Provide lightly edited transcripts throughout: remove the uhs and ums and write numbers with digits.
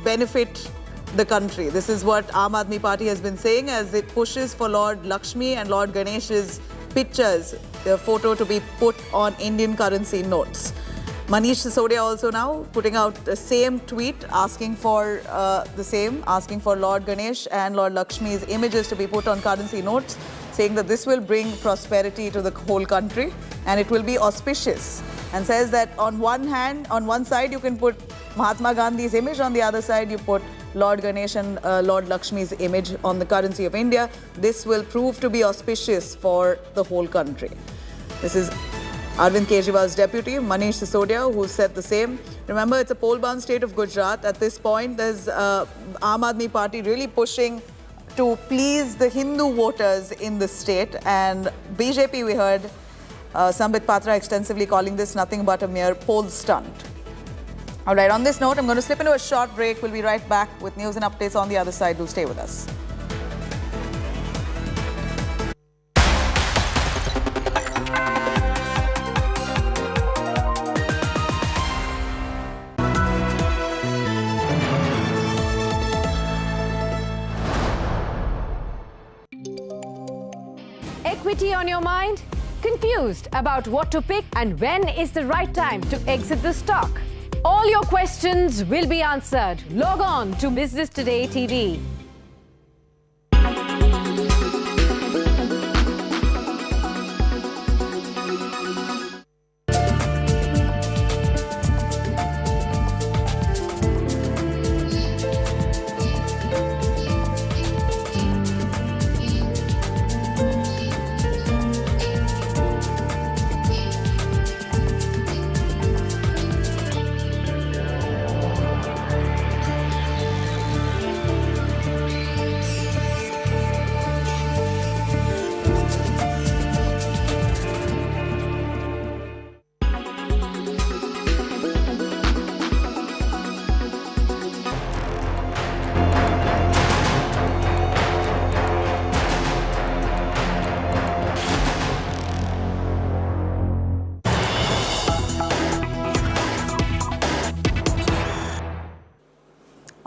benefit the country. This is what Aam Aadmi Party has been saying as it pushes for Lord Lakshmi and Lord Ganesha's pictures, their photo to be put on Indian currency notes. Manish Sisodia also now putting out the same tweet asking for asking for Lord Ganesh and Lord Lakshmi's images to be put on currency notes, saying that this will bring prosperity to the whole country and it will be auspicious. And says that on one side you can put Mahatma Gandhi's image, on the other side you put Lord Ganesh and Lord Lakshmi's image on the currency of India. This will prove to be auspicious for the whole country. This is Arvind Kejriwal's deputy, Manish Sisodia, who said the same. Remember, it's a poll-bound state of Gujarat. At this point, there's Aam Aadmi Party really pushing to please the Hindu voters in the state. And BJP, we heard Sambit Patra extensively calling this nothing but a mere poll stunt. All right, on this note, I'm going to slip into a short break. We'll be right back with news and updates on the other side. Do stay with us. Equity on your mind? Confused about what to pick and when is the right time to exit the stock? All your questions will be answered. Log on to Business Today TV.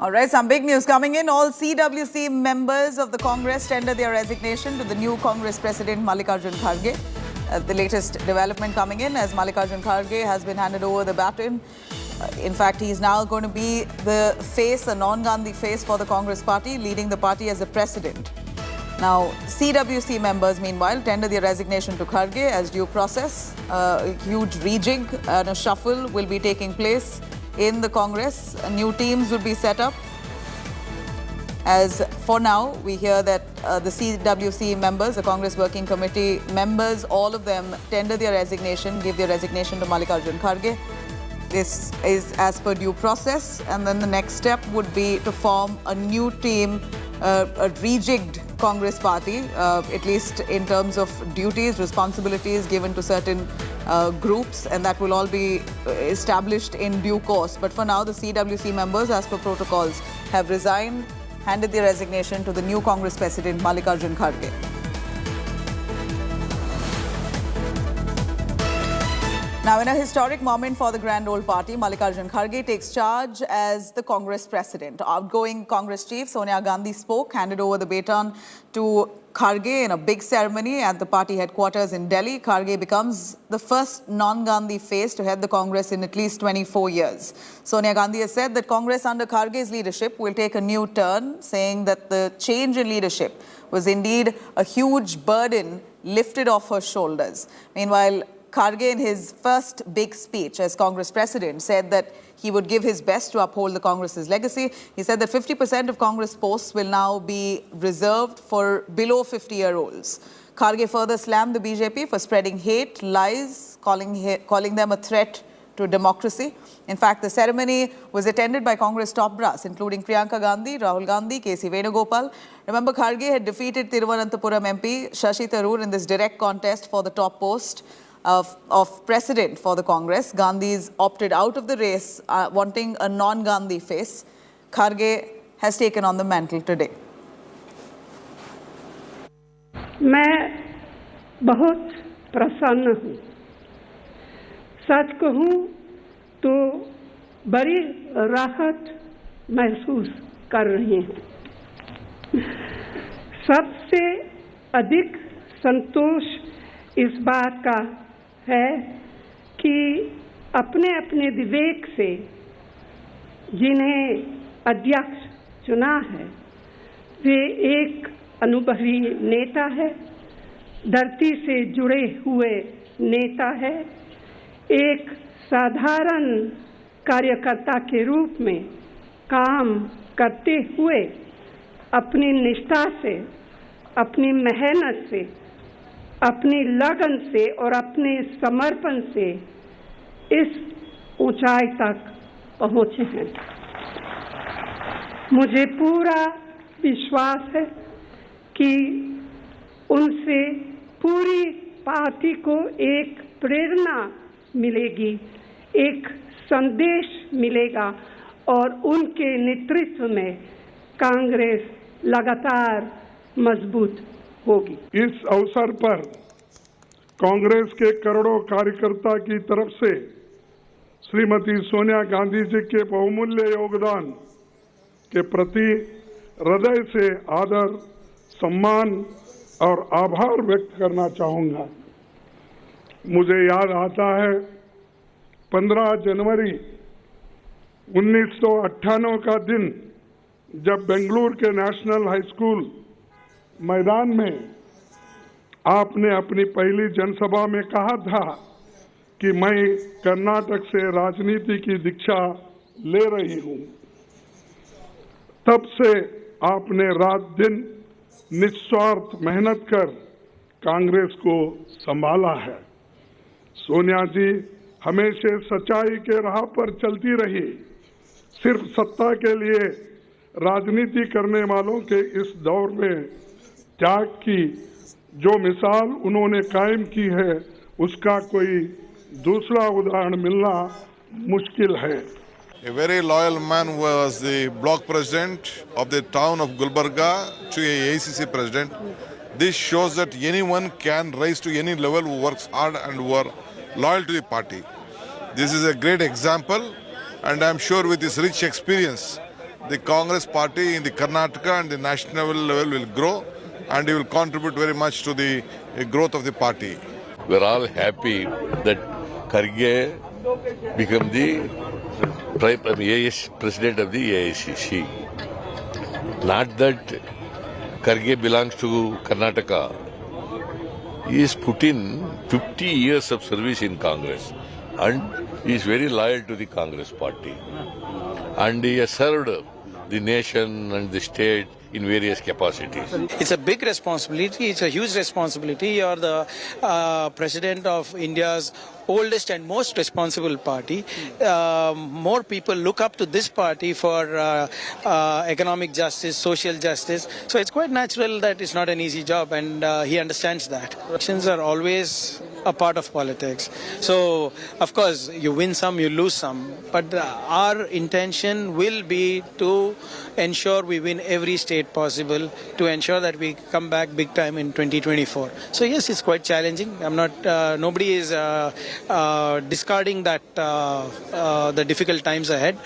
All right, some big news coming in. All CWC members of the Congress tendered their resignation to the new Congress President Mallikarjun Kharge. The latest development coming in as Mallikarjun Kharge has been handed over the baton. In fact, he's now going to be the face, a non-Gandhi face for the Congress party, leading the party as a president. Now, CWC members, meanwhile, tendered their resignation to Kharge as due process. A huge rejig and a shuffle will be taking place in the Congress. New teams will be set up. As for now, we hear that the CWC members, the Congress Working Committee members, all of them tender their resignation, give their resignation to Mallikarjun Kharge. This is as per due process. And then the next step would be to form a new team, a rejigged Congress party, at least in terms of duties, responsibilities given to certain groups, and that will all be established in due course. But for now, the CWC members, as per protocols, have resigned, handed their resignation to the new Congress President, Mallikarjun Kharge. Now, in a historic moment for the grand old party, Mallikarjun Kharge takes charge as the Congress President. Outgoing Congress Chief Sonia Gandhi spoke, handed over the baton to Kharge in a big ceremony at the party headquarters in Delhi. Kharge becomes the first non-Gandhi face to head the Congress in at least 24 years. Sonia Gandhi has said that Congress under Kharge's leadership will take a new turn, saying that the change in leadership was indeed a huge burden lifted off her shoulders. Meanwhile, Kharge, in his first big speech as Congress president, said that he would give his best to uphold the Congress's legacy. He said that 50% of Congress posts will now be reserved for below 50-year-olds. Kharge further slammed the BJP for spreading hate, lies, calling them a threat to democracy. In fact, the ceremony was attended by Congress top brass, including Priyanka Gandhi, Rahul Gandhi, K.C. Venugopal. Remember, Kharge had defeated Thiruvananthapuram MP Shashi Tharoor in this direct contest for the top post of president for the Congress. Gandhi's opted out of the race, wanting a non-Gandhi face. Kharge has taken on the mantle today. मैं बहुत प्रसन्न हूँ। सच कहूँ तो बड़ी राहत महसूस कर रही हूँ। सबसे अधिक संतोष इस बात का है कि अपने अपने विवेक से जिन्हें अध्यक्ष चुना है वे एक अनुभवी नेता है, धरती से जुड़े हुए नेता है, एक साधारण कार्यकर्ता के रूप में काम करते हुए अपनी निष्ठा से, अपनी मेहनत से, अपनी लगन से और अपने समर्पण से इस ऊंचाई तक पहुंचे हैं। मुझे पूरा विश्वास है कि उनसे पूरी पार्टी को एक प्रेरणा मिलेगी, एक संदेश मिलेगा और उनके नेतृत्व में कांग्रेस लगातार मजबूत होगी। इस अवसर पर कांग्रेस के करोड़ों कार्यकर्ता की तरफ से श्रीमती सोनिया गांधी जी के बहुमूल्य योगदान के प्रति हृदय से आदर, सम्मान और आभार व्यक्त करना चाहूंगा। मुझे याद आता है 15 जनवरी 1998 का दिन, जब बेंगलुरु के नेशनल हाई स्कूल मैदान में आपने अपनी पहली जनसभा में कहा था कि मैं कर्नाटक से राजनीति की दीक्षा ले रही हूं। तब से आपने रात दिन निस्वार्थ मेहनत कर कांग्रेस को संभाला है। सोनिया जी हमेशा सच्चाई के राह पर चलती रही। सिर्फ सत्ता के लिए राजनीति करने वालों के इस दौर में त्याग की जो मिसाल उन्होंने कायम की है, उसका कोई दूसरा उदाहरण मिलना मुश्किल है। A very loyal man was the block president of the town of Gulbarga to a ACC president. This shows that anyone can rise to any level who works hard and who are loyal to the party. This is a great example, and I am sure with this rich experience, the Congress party in the Karnataka and the national level will grow, and it will contribute very much to the growth of the party. We are all happy that Kharge become the president of the AICC. Not that Kharge belongs to Karnataka. He has put in 50 years of service in Congress, and he is very loyal to the Congress party. And he has served the nation and the state in various capacities. It's a big responsibility. It's a huge responsibility. You're the president of India's oldest and most responsible party. More people look up to this party for economic justice, social justice. So it's quite natural that it's not an easy job, and he understands that. Elections are always a part of politics. So, of course, you win some, you lose some. But our intention will be to ensure we win every state possible, to ensure that we come back big time in 2024. So, yes, it's quite challenging. I'm not, nobody is discarding that, the difficult times ahead.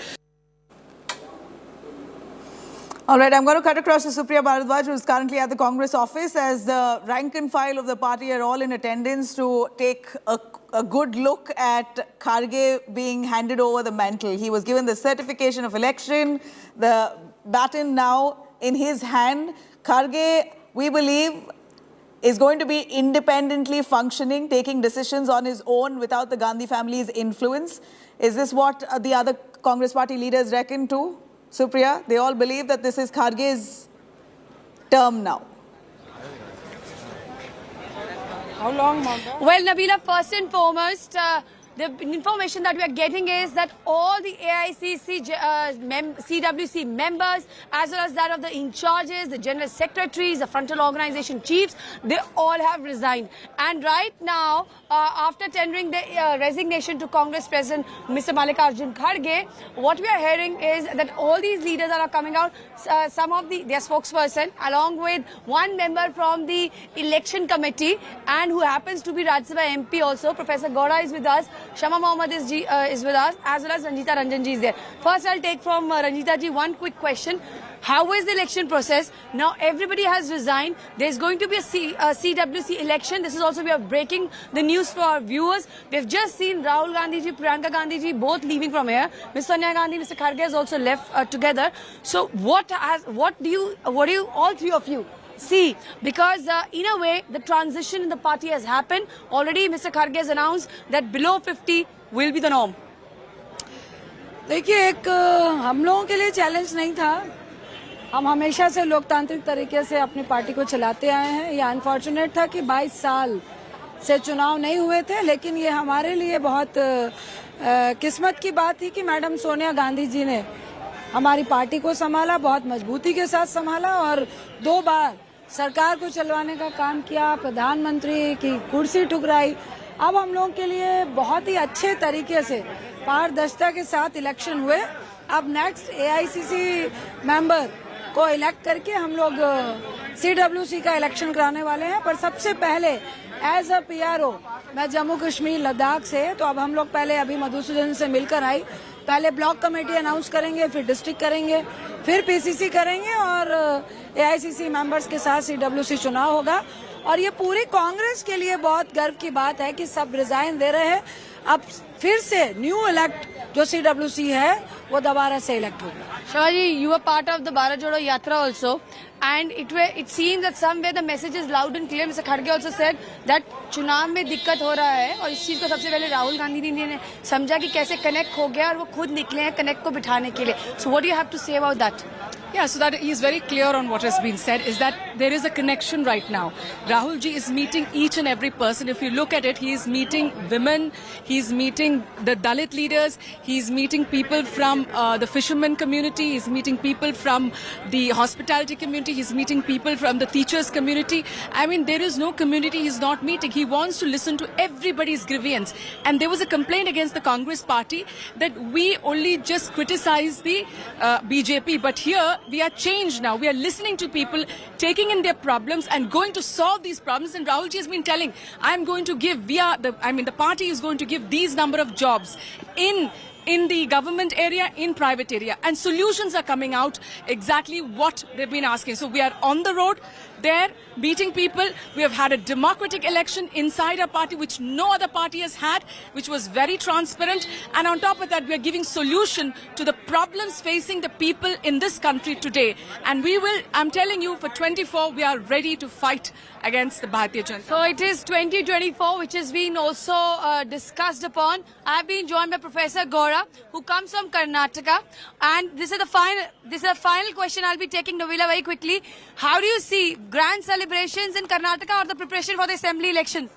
All right, I'm going to cut across to Supriya Bharadwaj, who is currently at the Congress office, as the rank and file of the party are all in attendance to take a good look at Kharge being handed over the mantle. He was given the certification of election, the baton now in his hand. Kharge, we believe, is going to be independently functioning, taking decisions on his own without the Gandhi family's influence. Is this what the other Congress party leaders reckon too? Supriya, they all believe that this is Kharge's term now. How long, Mama? Well, Nabila, first and foremost, the information that we are getting is that all the AICC CWC members, as well as that of the in-charges, the general secretaries, the frontal organization chiefs, they all have resigned. And right now, after tendering the resignation to Congress President Mr. Mallikarjun Kharge, what we are hearing is that all these leaders that are coming out, some of their spokesperson, along with one member from the election committee, and who happens to be Rajya Sabha MP also, Professor Gowda is with us. Shama Mohammed is with us, as well as Ranjita Ranjan ji is there. First, I'll take from Ranjita ji one quick question. How is the election process? Now everybody has resigned. There's going to be a CWC election. This is also, we are breaking the news for our viewers. We've just seen Rahul Gandhi ji, Priyanka Gandhi ji both leaving from here. Ms. Sonia Gandhi, Mr. Kharge has also left together. So what do you, all three of you see? Because in a way, the transition in the party has happened. Already Mr. Kharge has announced that below 50 will be the norm. देखिए, एक हम लोगों के लिए challenge नहीं था. हम हमेशा से लोकतांत्रिक तरीके से अपनी पार्टी को चलाते आए हैं. ये अनफॉर्चुनेट था कि 22 साल से चुनाव नहीं हुए थे, लेकिन ये हमारे लिए बहुत किस्मत की बात थी कि मैडम सोनिया गांधी जी ने हमारी पार्टी को संभाला, बहुत मजबूती के साथ संभाला और 2 बार सरकार को चलवाने का काम किया, प्रधानमंत्री की कुर्सी ठुकराई. अब हम लोगों के लिए बहुत ही अच्छे तरीके से पारदर्शिता के साथ इलेक्शन हुए. अब नेक्स्ट AICC मेंबर को इलेक्ट करके हम लोग CWC का इलेक्शन कराने वाले हैं. पर सबसे पहले एज अ PRO मैं जम्मू कश्मीर लद्दाख से, तो अब हम लोग पहले अभी मधुसूदन से मिलकर आई. पहले ब्लॉक कमेटी अनाउंस करेंगे, फिर डिस्ट्रिक्ट करेंगे, फिर PCC करेंगे और AICC मेंबर्स के साथ CWC चुनाव होगा. और ये पूरी कांग्रेस के लिए बहुत गर्व की बात है कि सब रिजाइन दे रहे हैं. अब फिर से न्यू इलेक्ट जो CWC है वो दोबारा से इलेक्ट होगा. Shavaji, you were part of the Bharat Jodo Yatra also, and it seems that somewhere the message is loud and clear. Mr. Kharge also said that चुनाव में दिक्कत हो रहा है और इस चीज को सबसे पहले राहुल गांधी जी ने समझा कि कैसे कनेक्ट हो गया और वो खुद निकले हैं कनेक्ट को बिठाने के लिए. So what do you have to say about that? Yeah, so that he is very clear on what has been said, is that there is a connection right now. Rahul ji is meeting each and every person. If you look at it, he is meeting women, he is meeting the Dalit leaders, he is meeting people from the fishermen community, he is meeting people from the hospitality community, he is meeting people from the teachers community. I mean, there is no community he is not meeting. He wants to listen to everybody's grievance. And there was a complaint against the Congress party that we only just criticize the BJP, but here we are changed now. We are listening to people, taking in their problems and going to solve these problems. And Rahul ji has been telling, I'm going to give, the party is going to give these number of jobs in the government area, in private area. And solutions are coming out exactly what they've been asking. So we are on the road there, meeting people. We have had a democratic election inside our party, which no other party has had, which was very transparent. And on top of that, we are giving solution to the problems facing the people in this country today. And we will, I'm telling you, for 24, we are ready to fight against the Bharatiya Janata. So it is 2024, which has been also discussed upon. I have been joined by Professor Gora, who comes from Karnataka. And this is the final question I'll be taking, Navila, very quickly. How do you see grand celebrations in Karnataka or the preparation for the assembly election?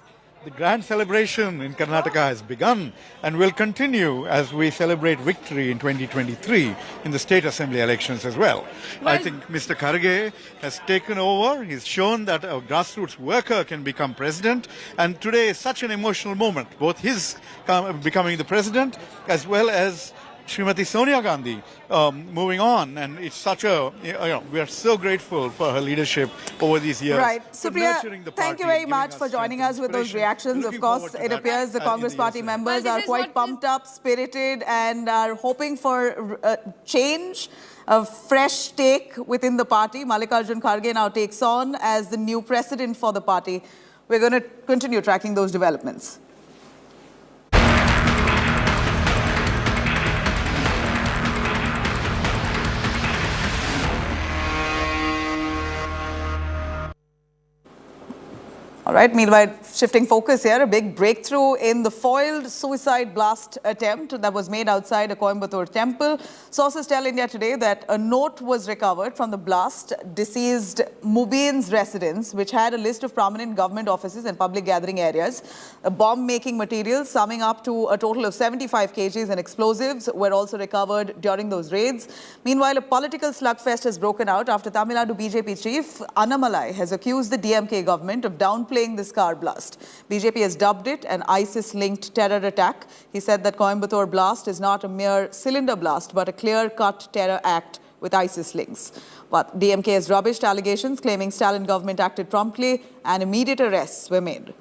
The grand celebration in Karnataka has begun and will continue as we celebrate victory in 2023 in the state assembly elections as well. I think Mr. Kharge has taken over. He's shown that a grassroots worker can become president. And today is such an emotional moment, both his becoming the president as well as Srimati Sonia Gandhi moving on, and it's such a, we are so grateful for her leadership over these years. Right. Supriya, thank you very much for joining us with those reactions. Of course, it appears the Congress party members are quite pumped up, spirited, and are hoping for change, a fresh take within the party. Mallikarjun Kharge now takes on as the new president for the party. We're going to continue tracking those developments. All right, meanwhile, shifting focus here, a big breakthrough in the foiled suicide blast attempt that was made outside a Coimbatore temple. Sources tell India Today that a note was recovered from the blast deceased Mubin's residence, which had a list of prominent government offices and public gathering areas. Bomb-making materials summing up to a total of 75 kgs and explosives were also recovered during those raids. Meanwhile, a political slugfest has broken out after Tamil Nadu BJP chief Annamalai has accused the DMK government of downplaying this car blast. BJP has dubbed it an ISIS-linked terror attack. He said that Coimbatore blast is not a mere cylinder blast, but a clear-cut terror act with ISIS links. But DMK has rubbished allegations, claiming Stalin government acted promptly and immediate arrests were made.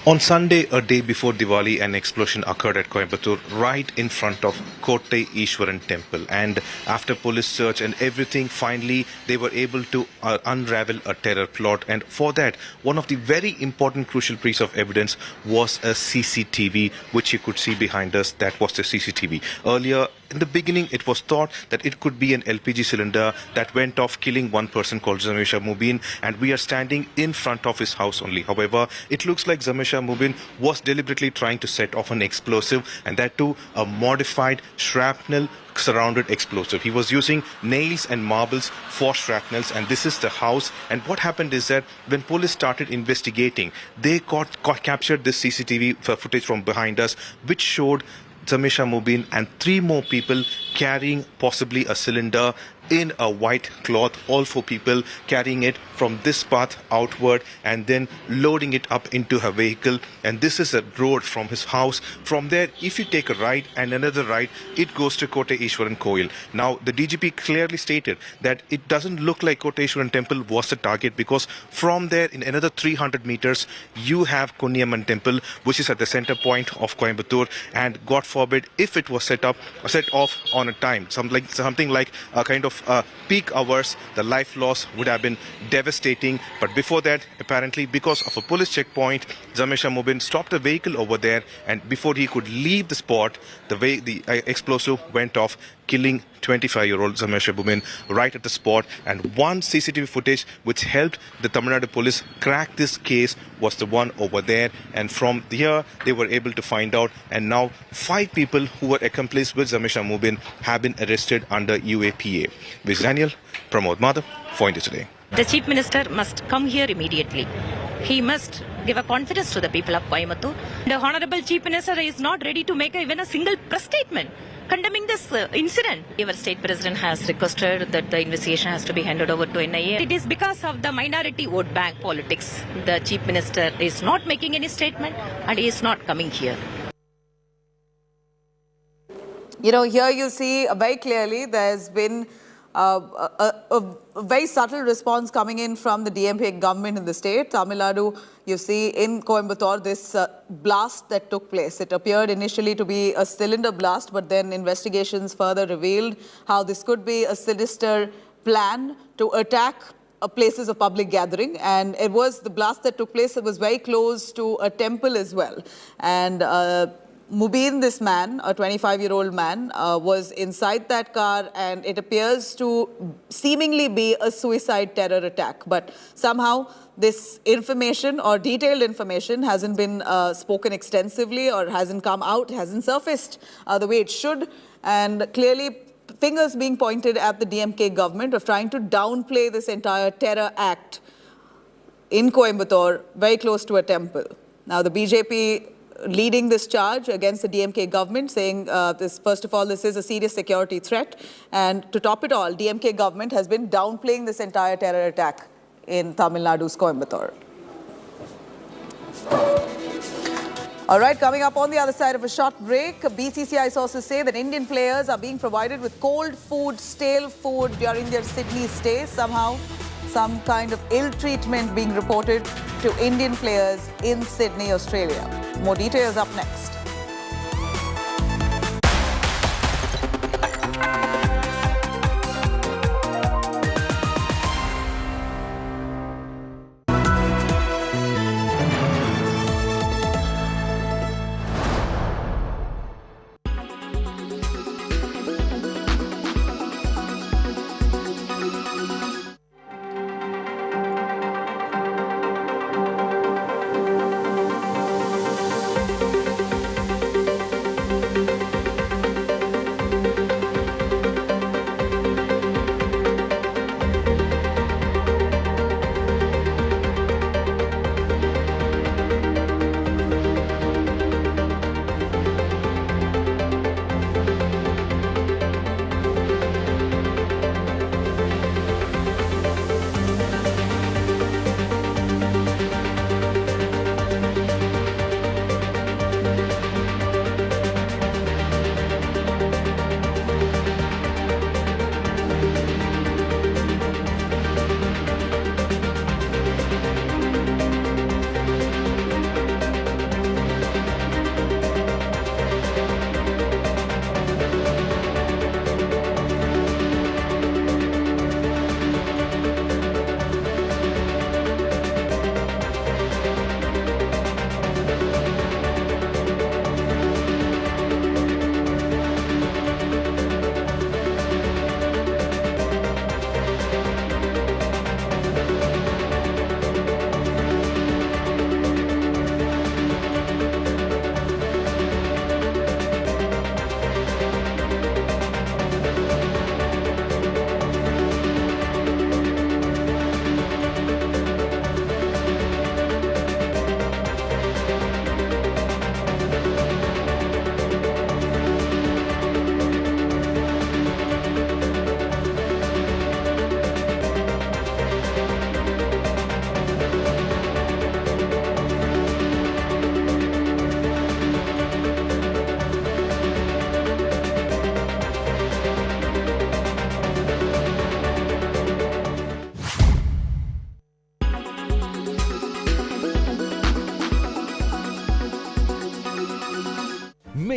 On Sunday, a day before Diwali, an explosion occurred at Coimbatore right in front of Kotte Ishwaran temple. And after police search and everything, finally they were able to unravel a terror plot. And for that, one of the very important crucial piece of evidence was a CCTV, which you could see behind us. That was the CCTV. Earlier, in the beginning, it was thought that it could be an LPG cylinder that went off, killing one person called Zamesha Mubin, and we are standing in front of his house only. However, it looks like Zamesha Mubin was deliberately trying to set off an explosive, and that too a modified shrapnel surrounded explosive. He was using nails and marbles for shrapnels, and this is the house. And what happened is that when police started investigating, they captured this CCTV footage from behind us, which showed Zamesha Mubin and 3 more people carrying possibly a cylinder in a white cloth, all 4 people carrying it from this path outward and then loading it up into her vehicle. And this is a road from his house. From there, if you take a right and another right, it goes to Kotte Ishwaran Koil. Now, the DGP clearly stated that it doesn't look like Kotte Ishwaran temple was the target, because from there, in another 300 meters, you have Konniamman temple, which is at the center point of Coimbatore. And God forbid, if it was set off on a time, something like a kind of peak hours, the life loss would have been devastating. But before that, apparently because of a police checkpoint, Zamesha Mubin stopped the vehicle over there, and before he could leave the spot, the explosive went off, killing 25-year-old Zamesha Mubin right at the spot. And one CCTV footage which helped the Tamil Nadu police crack this case was the one over there. And from here, they were able to find out. And now 5 people who were accomplices with Zamesha Mubin have been arrested under UAPA. With Daniel, Pramod Madhav, for India Today. The Chief Minister must come here immediately. He must give a confidence to the people of Coimbatore. The Honorable Chief Minister is not ready to make even a single press statement condemning this incident. Our state president has requested that the investigation has to be handed over to NIA. It is because of the minority vote bank politics. The Chief Minister is not making any statement and he is not coming here. You know, here you see very clearly there's been a very subtle response coming in from the DMK government in the state. Tamil Nadu, you see in Coimbatore, this blast that took place. It appeared initially to be a cylinder blast, but then investigations further revealed how this could be a sinister plan to attack places of public gathering. And it was the blast that took place that was very close to a temple as well. And Mubin, this man, a 25-year-old man, was inside that car, and it appears to seemingly be a suicide terror attack. But somehow this information or detailed information hasn't been spoken extensively, or hasn't come out, hasn't surfaced the way it should. And clearly fingers being pointed at the DMK government of trying to downplay this entire terror act in Coimbatore, very close to a temple. Now the BJP leading this charge against the DMK government, saying first of all, this is a serious security threat. And to top it all, DMK government has been downplaying this entire terror attack in Tamil Nadu's Coimbatore. All right, coming up on the other side of a short break, BCCI sources say that Indian players are being provided with cold food, stale food during their Sydney stay. Somehow, some kind of ill treatment being reported to Indian players in Sydney, Australia. More details up next.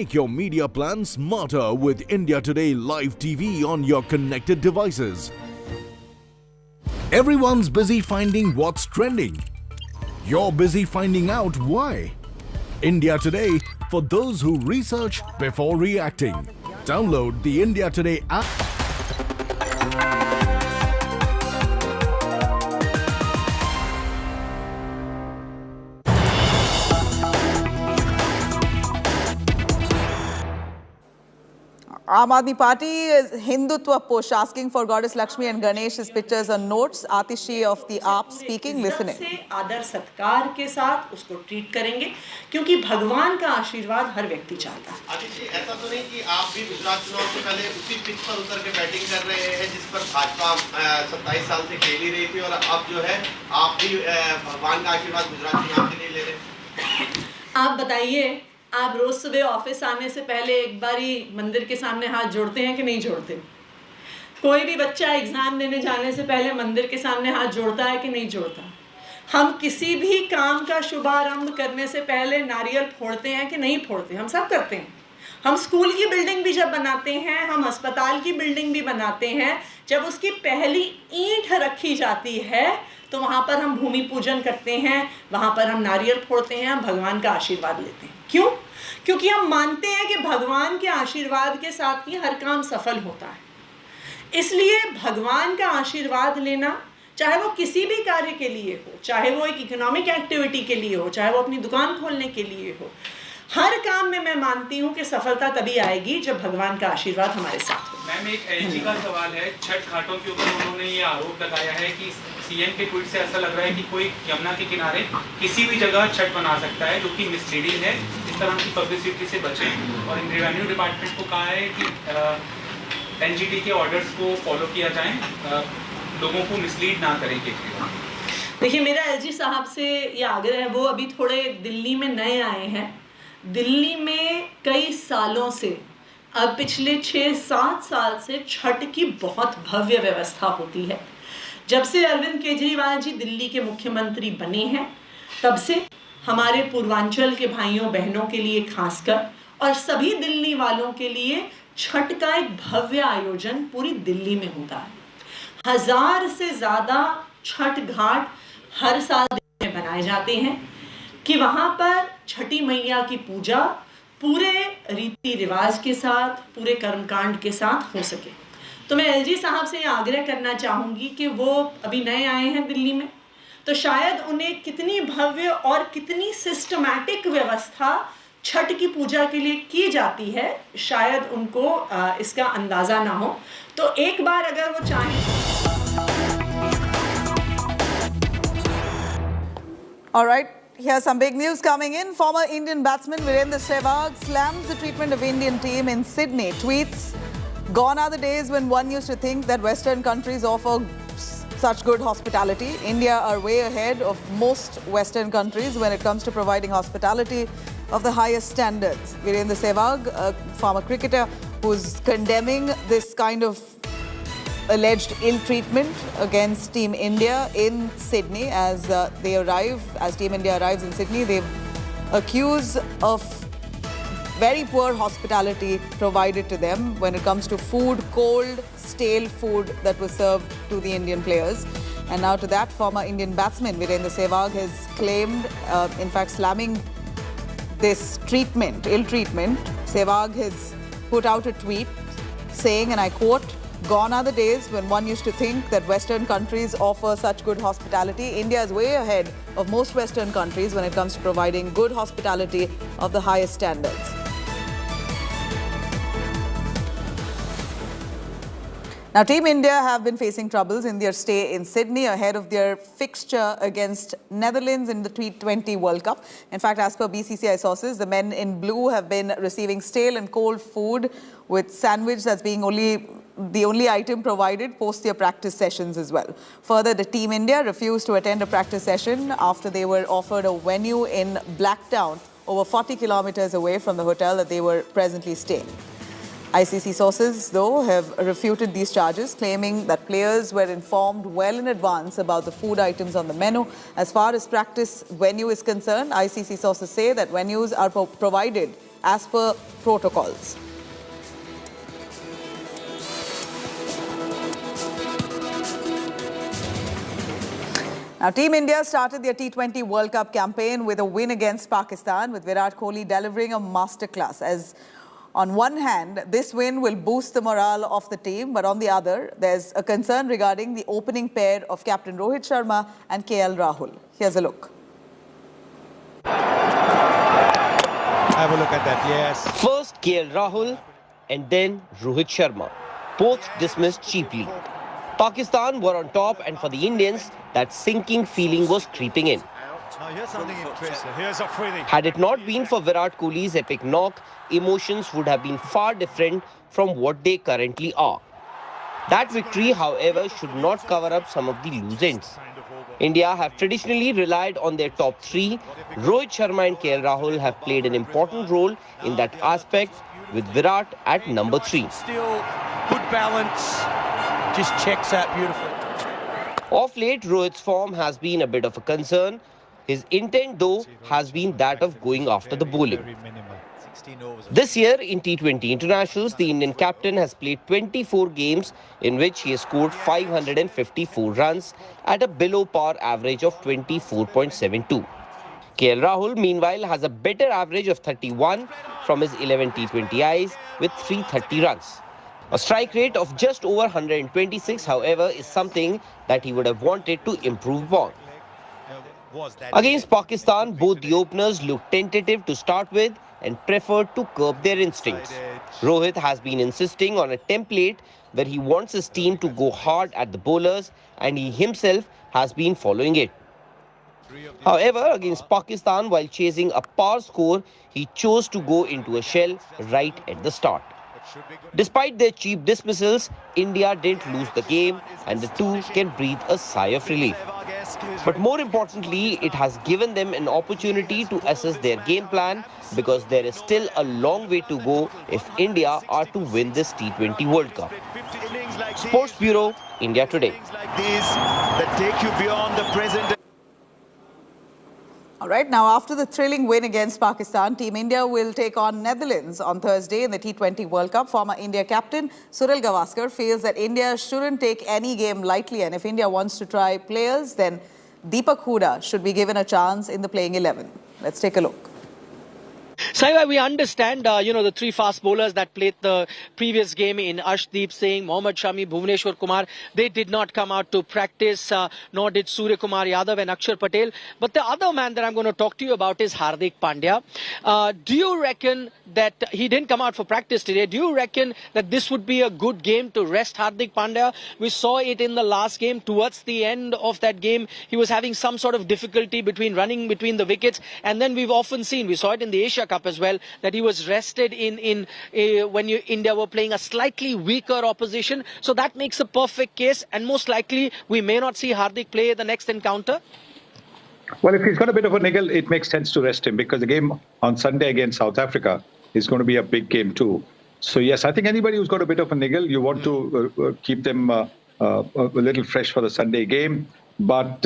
Make your media plan smarter with India Today Live TV on your connected devices. Everyone's busy finding what's trending. You're busy finding out why. India Today, for those who research before reacting. Download the India Today app. Aam Aadmi Party is Hindutva push asking for goddess Lakshmi and Ganesh's pictures on notes. Atishi of the AAP speaking, listening. आदर सत्कार के साथ उसको treat करेंगे क्योंकि भगवान का आशीर्वाद हर व्यक्ति चाहता है। आतिशी, ऐसा तो नहीं कि आप भी गुजरात चुनाव से पहले उसी पिच पर उतर के बैटिंग कर रहे हैं जिस पर भाजपा 27 साल से खेल ही रही थी और अब जो है आप भी भगवान का आशीर्वाद गुजरात चुनाव के लिए ले रहे हैं? आप बताइए, आप रोज सुबह ऑफिस आने से पहले एक बारी मंदिर के सामने हाथ जोड़ते हैं कि नहीं जोड़ते? कोई भी बच्चा एग्जाम देने जाने से पहले मंदिर के सामने हाथ जोड़ता है कि नहीं जोड़ता? हम किसी भी काम का शुभारंभ करने से पहले नारियल फोड़ते हैं कि नहीं फोड़ते? हम सब करते हैं। हम स्कूल की बिल्डिंग भी जब बनाते हैं, हम अस्पताल की बिल्डिंग भी बनाते हैं, जब उसकी पहली ईंट रखी जाती है तो वहाँ पर हम भूमि पूजन करते हैं, वहाँ पर हम नारियल फोड़ते हैं, हम भगवान का आशीर्वाद लेते हैं। क्यों? क्योंकि हम मानते हैं कि भगवान के आशीर्वाद के साथ ही हर काम सफल होता है। इसलिए भगवान का आशीर्वाद लेना, चाहे वो किसी भी कार्य के लिए हो, चाहे वो एक इकोनॉमिक एक्टिविटी के लिए हो, चाहे वो अपनी दुकान खोलने के लिए हो, हर काम में मैं मानती हूँ कि सफलता तभी आएगी जब भगवान का आशीर्वाद हमारे साथ हो। मैम, एक एलजी का सवाल है। छठ घाटों के ऊपर उन्होंने ये आरोप लगाया है कि सीएम के ट्वीट से ऐसा लग रहा है कि कोई यमुना के किनारे किसी भी जगह छठ बना सकता है, जो कि मिसलीडिंग है। इस तरह की पब्लिसिटी से बचें। और रेवेन्यू डिपार्टमेंट को कहा है कि एनजीटी के ऑर्डर्स को फॉलो किया जाए, लोगों को मिसलीड ना करें केजरीवाल। देखिए, मेरा एलजी साहब से ये आग्रह है, वो अभी थोड़े दिल्ली में नए आए हैं। दिल्ली में कई सालों से, अब पिछले 6-7 साल से छठ की बहुत भव्य व्यवस्था होती है। जब से अरविंद केजरीवाल जी दिल्ली के मुख्यमंत्री बने हैं, तब से हमारे पूर्वांचल के भाइयों बहनों के लिए खासकर और सभी दिल्ली वालों के लिए छठ का एक भव्य आयोजन पूरी दिल्ली में होता है। 1000 से ज़्यादा छठ घाट हर साल दिल्ली में बनाए जाते हैं कि वहाँ पर छठी मैया की पूजा पूरे रीति रिवाज के साथ, पूरे कर्मकांड के साथ हो सके। तो मैं एलजी साहब से आग्रह करना चाहूँगी कि वो अभी नए आए हैं दिल्ली में, तो शायद उन्हें कितनी भव्य और कितनी सिस्टमैटिक व्यवस्था छठ की पूजा के लिए की जाती है, शायद उनको इसका अंदाज़ा ना हो। तो एक बार अगर वो चाहें। All right. Here's some big news coming in. Former Indian batsman Virendra Sehwag slams the treatment of Indian team in Sydney. Tweets, "Gone are the days when one used to think that Western countries offer such good hospitality. India are way ahead of most Western countries when it comes to providing hospitality of the highest standards." Virendra Sehwag, a former cricketer who's condemning this kind of alleged ill treatment against Team India in Sydney as Team India arrives in Sydney. They've accused of very poor hospitality provided to them when it comes to food, cold, stale food that was served to the Indian players. And now to that, former Indian batsman Virendra Sehwag has claimed, in fact slamming this treatment, ill treatment. Sehwag has put out a tweet saying, and I quote, "Gone are the days when one used to think that Western countries offer such good hospitality. India is way ahead of most Western countries when it comes to providing good hospitality of the highest standards." Now, Team India have been facing troubles in their stay in Sydney ahead of their fixture against Netherlands in the T20 World Cup. In fact, as per BCCI sources, the men in blue have been receiving stale and cold food, with sandwich that's being the only item provided post their practice sessions as well. Further, the Team India refused to attend a practice session after they were offered a venue in Blacktown, over 40 kilometers away from the hotel that they were presently staying. ICC sources, though, have refuted these charges, claiming that players were informed well in advance about the food items on the menu. As far as practice venue is concerned, ICC sources say that venues are provided as per protocols. Now, Team India started their T20 World Cup campaign with a win against Pakistan, with Virat Kohli delivering a masterclass. As on one hand, this win will boost the morale of the team, but on the other, there's a concern regarding the opening pair of Captain Rohit Sharma and KL Rahul. Here's a look. Have a look at that, yes. First KL Rahul and then Rohit Sharma, both dismissed cheaply. Pakistan were on top, and for the Indians, that sinking feeling was creeping in. Now here's something interesting. Here's a freebie. Had it not been for Virat Kohli's epic knock, emotions would have been far different from what they currently are. That victory, however, should not cover up some of the loose ends. India have traditionally relied on their top three. Rohit Sharma and KL Rahul have played an important role in that aspect, with Virat at number 3. Still good balance. Just checks out beautifully. Of late, Rohit's form has been a bit of a concern. His intent, though, has been that of going after the bowling. This year, in T20 internationals, the Indian captain has played 24 games in which he has scored 554 runs at a below-par average of 24.72. KL Rahul, meanwhile, has a better average of 31 from his 11 T20Is with 330 runs. A strike rate of just over 126, however, is something that he would have wanted to improve upon. Against Pakistan, both the openers looked tentative to start with and preferred to curb their instincts. Rohit has been insisting on a template where he wants his team to go hard at the bowlers, and he himself has been following it. However, against Pakistan, while chasing a par score, he chose to go into a shell right at the start. Despite their cheap dismissals, India didn't lose the game, and the two can breathe a sigh of relief. But more importantly, it has given them an opportunity to assess their game plan, because there is still a long way to go if India are to win this T20 World Cup. Sports Bureau, India Today. That take you beyond the present. All right, now after the thrilling win against Pakistan, Team India will take on Netherlands on Thursday in the T20 World Cup. Former India captain Sunil Gavaskar feels that India shouldn't take any game lightly, and if India wants to try players, then Deepak Hooda should be given a chance in the playing 11. Let's take a look. Saibai, we understand, the three fast bowlers that played the previous game in Arshdeep Singh, Mohammad Shami, Bhuvneshwar Kumar, they did not come out to practice, nor did Surya Kumar Yadav and Akshar Patel. But the other man that I'm going to talk to you about is Hardik Pandya. Do you reckon that he didn't come out for practice today? Do you reckon that this would be a good game to rest Hardik Pandya? We saw it in the last game. Towards the end of that game, he was having some sort of difficulty running between the wickets. And then we've often seen, we saw it in the Asia Cup as well, that he was rested when India were playing a slightly weaker opposition. So that makes a perfect case, and most likely we may not see Hardik play the next encounter. Well, if he's got a bit of a niggle, it makes sense to rest him, because the game on Sunday against South Africa is going to be a big game too. So yes, I think anybody who's got a bit of a niggle, you want to keep them a little fresh for the Sunday game. But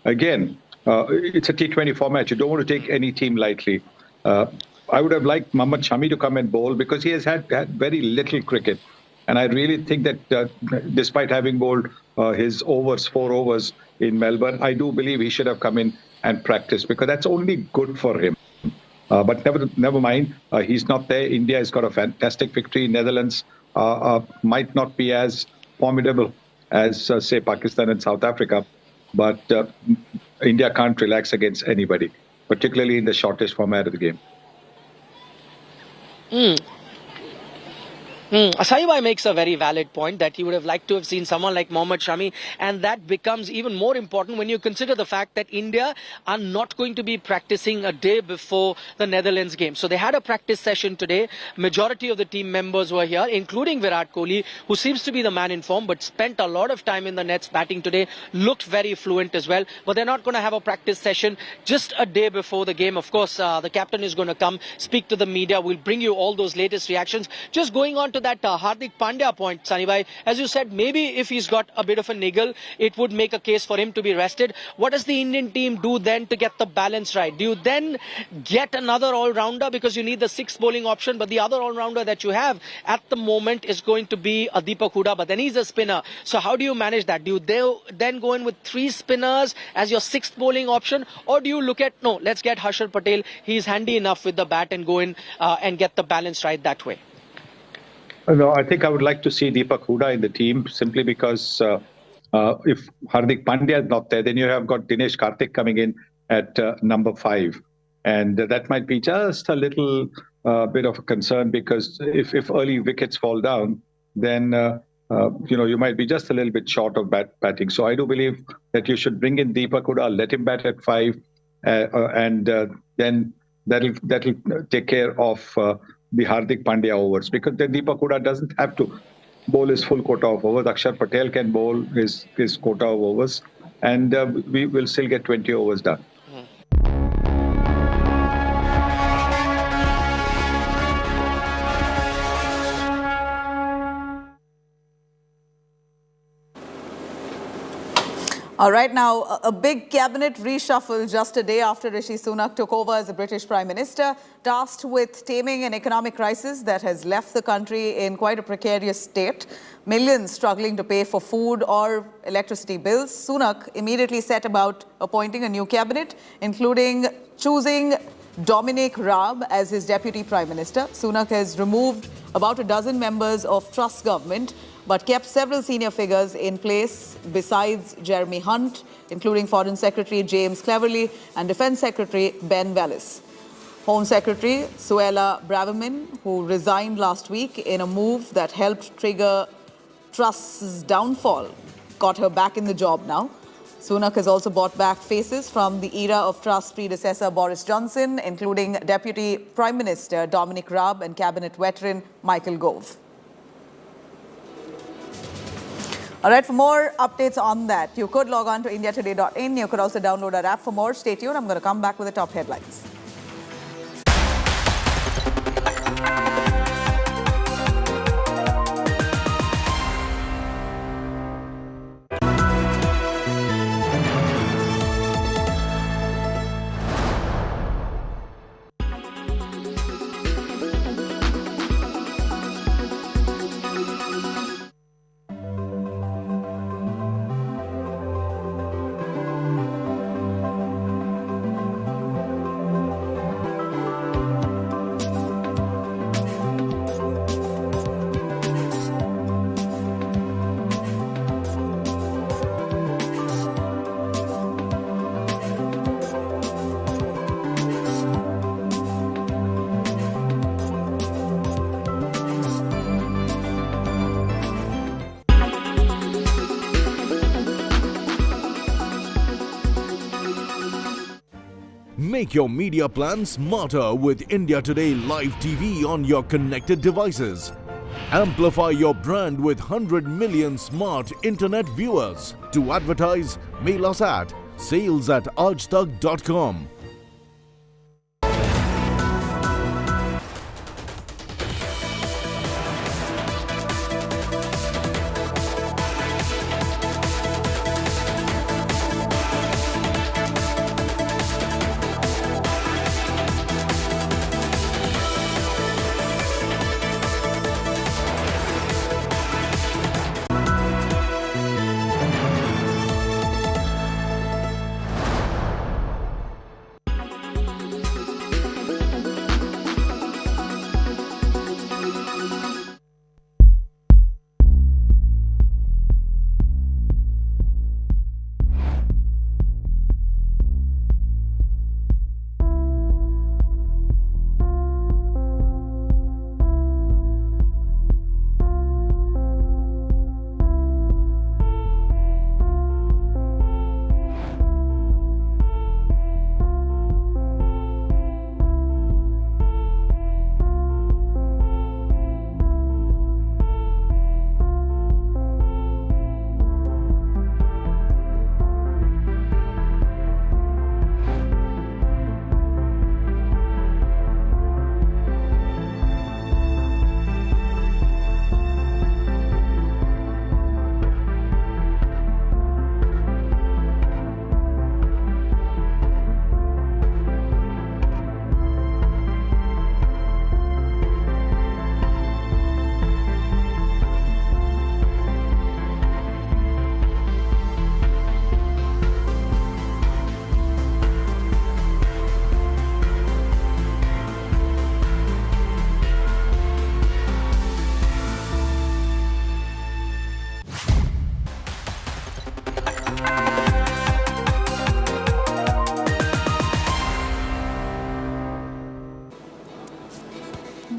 again, it's a T20 format. You don't want to take any team lightly. I would have liked Mohammad Shami to come and bowl, because he has had very little cricket. And I really think that despite having bowled his 4 overs in Melbourne, I do believe he should have come in and practiced, because that's only good for him. But never mind, he's not there. India has got a fantastic victory. Netherlands might not be as formidable as, say, Pakistan and South Africa. But India can't relax against anybody, particularly in the shortest format of the game. Saibai makes a very valid point that he would have liked to have seen someone like Mohammad Shami, and that becomes even more important when you consider the fact that India are not going to be practicing a day before the Netherlands game. So they had a practice session today. Majority of the team members were here, including Virat Kohli, who seems to be the man in form, but spent a lot of time in the nets batting today, looked very fluent as well. But they're not going to have a practice session just a day before the game. Of course, the captain is going to come, speak to the media. We'll bring you all those latest reactions. Just going on to that Hardik Pandya point, Sunny, as you said, maybe if he's got a bit of a niggle, it would make a case for him to be rested. What does the Indian team do then to get the balance right? Do you then get another all-rounder because you need the sixth bowling option, but the other all-rounder that you have at the moment is going to be a Deepak Hooda, but then he's a spinner. So how do you manage that? Do you then go in with three spinners as your sixth bowling option, or do you look at, no, let's get Harshal Patel, he's handy enough with the bat, and go in and get the balance right that way? No, I think I would like to see Deepak Hooda in the team simply because if Hardik Pandya is not there, then you have got Dinesh Karthik coming in at number 5. And that might be just a little bit of a concern, because if early wickets fall down, then you might be just a little bit short of batting. So I do believe that you should bring in Deepak Hooda, let him bat at 5, and then that'll take care of the Hardik Pandya overs, because then Deepak Hooda doesn't have to bowl his full quota of overs. Akshar Patel can bowl his quota of overs, and we will still get 20 overs done. All right, now, a big cabinet reshuffle just a day after Rishi Sunak took over as the British Prime Minister, tasked with taming an economic crisis that has left the country in quite a precarious state. Millions struggling to pay for food or electricity bills. Sunak immediately set about appointing a new cabinet, including choosing Dominic Raab as his Deputy Prime Minister. Sunak has removed about a dozen members of Truss government, but kept several senior figures in place besides Jeremy Hunt, including Foreign Secretary James Cleverly and Defence Secretary Ben Wallace. Home Secretary Suella Braverman, who resigned last week in a move that helped trigger Truss's downfall, got her back in the job now. Sunak has also brought back faces from the era of Truss predecessor Boris Johnson, including Deputy Prime Minister Dominic Raab and Cabinet veteran Michael Gove. All right, for more updates on that, you could log on to indiatoday.in. You could also download our app for more. Stay tuned. I'm going to come back with the top headlines. Make your media plan smarter with India Today Live TV on your connected devices. Amplify your brand with 100 million smart internet viewers. To advertise, mail us at sales@aajtak.com.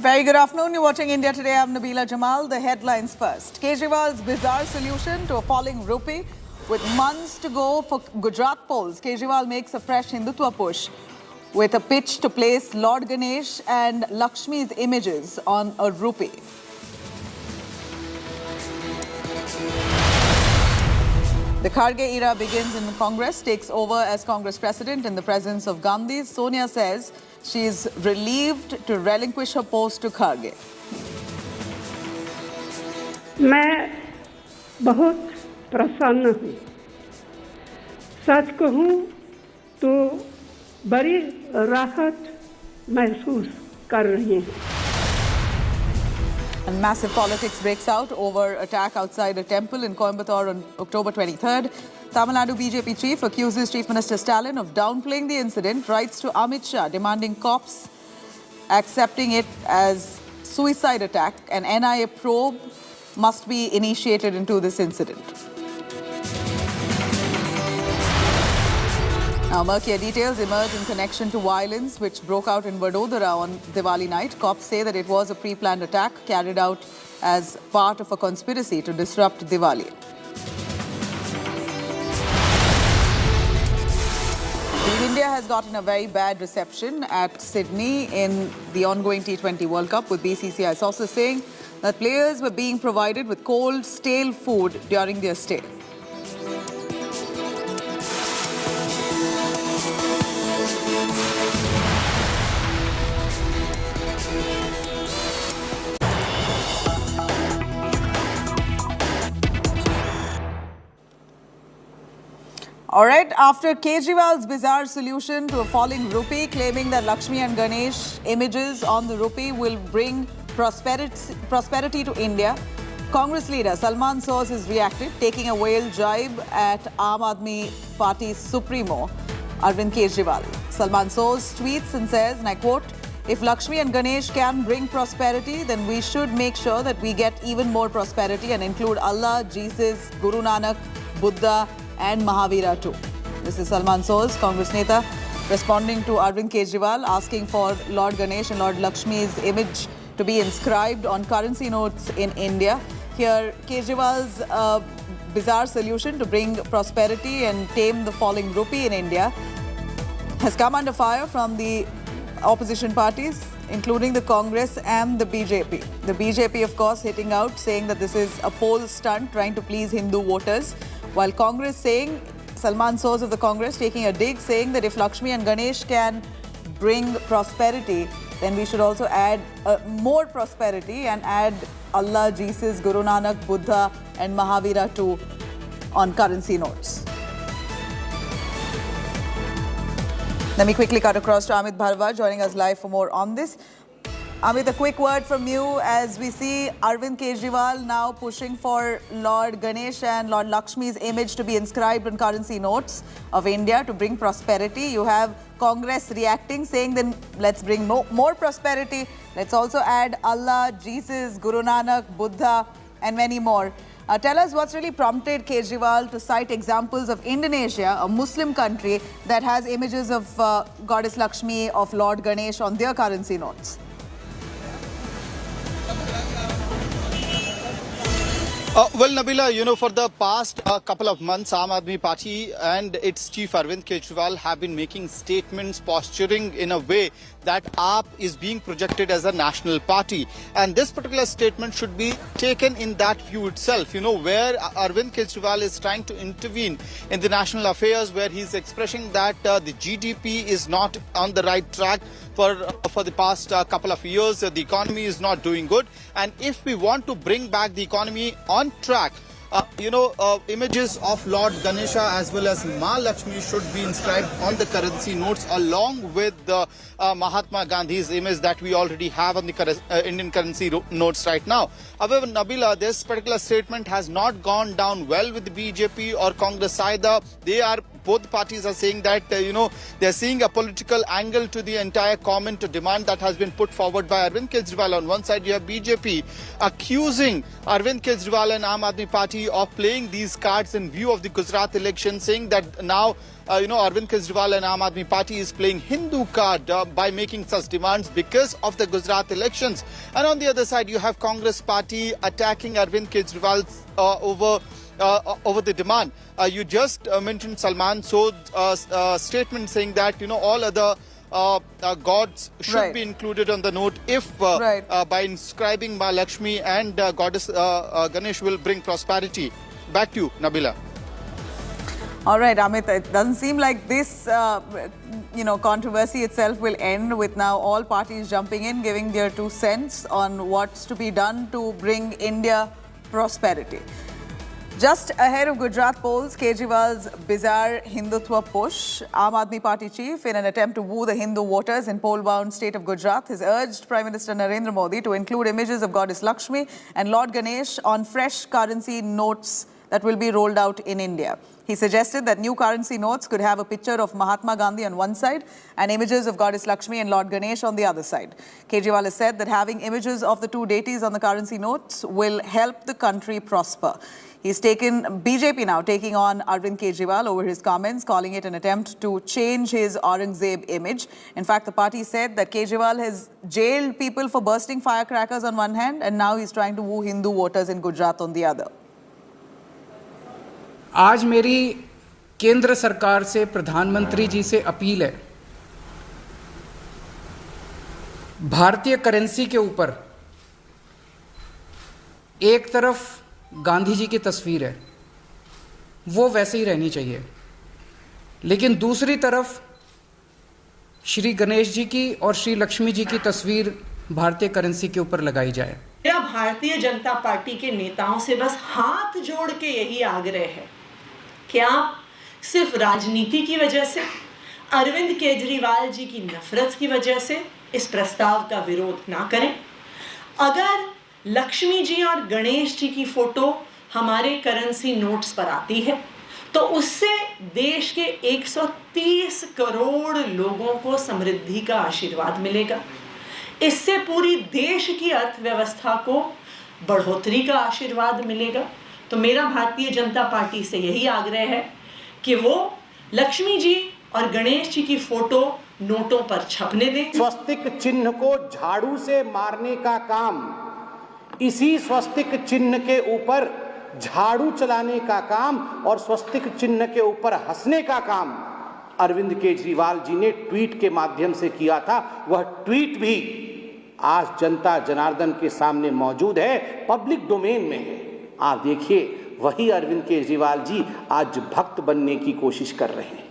Very good afternoon. You're watching India Today. I'm Nabila Jamal. The headlines first. Kejriwal's bizarre solution to a falling rupee. With months to go for Gujarat polls, Kejriwal makes a fresh Hindutva push with a pitch to place Lord Ganesh and Lakshmi's images on a rupee. The Kharge era begins in Congress, takes over as Congress president in the presence of Gandhi. Sonia says she is relieved to relinquish her post to Kharge. मैं बहुत प्रसन्न हूँ। सच कहूँ तो बड़ी राहत महसूस कर रही हूँ। And massive politics breaks out over attack outside a temple in Coimbatore on October 23rd. Tamil Nadu BJP chief accuses Chief Minister Stalin of downplaying the incident, writes to Amit Shah demanding cops accepting it as suicide attack. An NIA probe must be initiated into this incident. Now, murkier details emerge in connection to violence which broke out in Vadodara on Diwali night. Cops say that it was a pre-planned attack carried out as part of a conspiracy to disrupt Diwali. Team India has gotten a very bad reception at Sydney in the ongoing T20 World Cup, with BCCI sources saying that players were being provided with cold, stale food during their stay. All right, after Kejriwal's bizarre solution to a falling rupee, claiming that Lakshmi and Ganesh images on the rupee will bring prosperity to India, Congress leader Salman Soz has reacted, taking a whale jibe at Aam Aadmi Party's supremo, Arvind Kejriwal. Salman Soz tweets and says, and I quote, "If Lakshmi and Ganesh can bring prosperity, then we should make sure that we get even more prosperity and include Allah, Jesus, Guru Nanak, Buddha, and Mahavira too." This is Salman Soz, Congress Neta, responding to Arvind Kejriwal, asking for Lord Ganesh and Lord Lakshmi's image to be inscribed on currency notes in India. Here, Kejriwal's bizarre solution to bring prosperity and tame the falling rupee in India has come under fire from the opposition parties, including the Congress and the BJP. The BJP, of course, hitting out, saying that this is a poll stunt trying to please Hindu voters, while Congress saying, Salman Soz of the Congress taking a dig, saying that if Lakshmi and Ganesh can bring prosperity, then we should also add more prosperity and add Allah, Jesus, Guru Nanak, Buddha and Mahavira too on currency notes. Let me quickly cut across to Amit Bharwaj, joining us live for more on this. Amit, a quick word from you as we see Arvind Kejriwal now pushing for Lord Ganesh and Lord Lakshmi's image to be inscribed on currency notes of India to bring prosperity. You have Congress reacting, saying then let's bring more prosperity. Let's also add Allah, Jesus, Guru Nanak, Buddha and many more. Tell us what's really prompted Kejriwal to cite examples of Indonesia, a Muslim country that has images of Goddess Lakshmi, of Lord Ganesh on their currency notes. Well, Nabila, for the past couple of months, Aam Aadmi Party and its chief Arvind Kejriwal have been making statements, posturing in a way that AAP is being projected as a national party. And this particular statement should be taken in that view itself, where Arvind Kejriwal is trying to intervene in the national affairs, where he's expressing that the GDP is not on the right track for the past couple of years. The economy is not doing good. And if we want to bring back the economy on track, images of Lord Ganesha as well as Ma Lakshmi should be inscribed on the currency notes, along with the Mahatma Gandhi's image that we already have on the Indian currency notes right now. However, Nabila, this particular statement has not gone down well with the BJP or Congress either. Both parties are saying that, they're seeing a political angle to the entire comment to demand that has been put forward by Arvind Kejriwal. On one side, you have BJP accusing Arvind Kejriwal and Aam Aadmi Party Party of playing these cards in view of the Gujarat election, saying that now, Arvind Kejriwal and Aam Aadmi Party is playing Hindu card by making such demands because of the Gujarat elections. And on the other side, you have Congress Party attacking Arvind Kejriwal over the demand. You just mentioned Salman Sood's statement saying that, all other gods should be included on the note if by inscribing Ma Lakshmi and goddess Ganesh will bring prosperity. Back to you, Nabila. All right, Amit, it doesn't seem like this, controversy itself will end with now all parties jumping in, giving their 2 cents on what's to be done to bring India prosperity. Just ahead of Gujarat polls, Kejriwal's bizarre Hindutva push, Aam Aadmi Party chief, in an attempt to woo the Hindu voters in poll-bound state of Gujarat, has urged Prime Minister Narendra Modi to include images of Goddess Lakshmi and Lord Ganesh on fresh currency notes that will be rolled out in India. He suggested that new currency notes could have a picture of Mahatma Gandhi on one side and images of Goddess Lakshmi and Lord Ganesh on the other side. Kejriwal has said that having images of the 2 deities on the currency notes will help the country prosper. He's taken BJP now taking on Arvind Kejriwal over his comments, calling it an attempt to change his Aurangzeb image. In fact, the party said that Kejriwal has jailed people for bursting firecrackers on one hand, and now he's trying to woo Hindu voters in Gujarat on the other. आज मेरी केंद्र सरकार से, प्रधानमंत्री जी से appeal है, भारतीय currency के ऊपर एक तरफ गांधी जी की तस्वीर है, वो वैसे ही रहनी चाहिए, लेकिन दूसरी तरफ श्री गणेश जी की और श्री लक्ष्मी जी की तस्वीर भारतीय करेंसी के ऊपर लगाई जाए। मेरा भारतीय जनता पार्टी के नेताओं से बस हाथ जोड़ के यही आग्रह है कि आप सिर्फ राजनीति की वजह से, अरविंद केजरीवाल जी की नफरत की वजह से इस प्रस्ताव का विरोध ना करें। अगर लक्ष्मी जी और गणेश जी की फोटो हमारे करेंसी नोट्स पर आती है तो उससे देश के 130 करोड़ लोगों को समृद्धि का आशीर्वाद मिलेगा। इससे पूरी देश की अर्थव्यवस्था को बढ़ोतरी का आशीर्वाद मिलेगा। तो मेरा भारतीय जनता पार्टी से यही आग्रह है कि वो लक्ष्मी जी और गणेश जी की फोटो नोटों पर छपने दें। स्वस्तिक चिन्ह को झाड़ू से मारने का काम, इसी स्वस्तिक चिन्ह के ऊपर झाड़ू चलाने का काम और स्वस्तिक चिन्ह के ऊपर हंसने का काम अरविंद केजरीवाल जी ने ट्वीट के माध्यम से किया था। वह ट्वीट भी आज जनता जनार्दन के सामने मौजूद है, पब्लिक डोमेन में है। आप देखिए, वही अरविंद केजरीवाल जी आज भक्त बनने की कोशिश कर रहे हैं।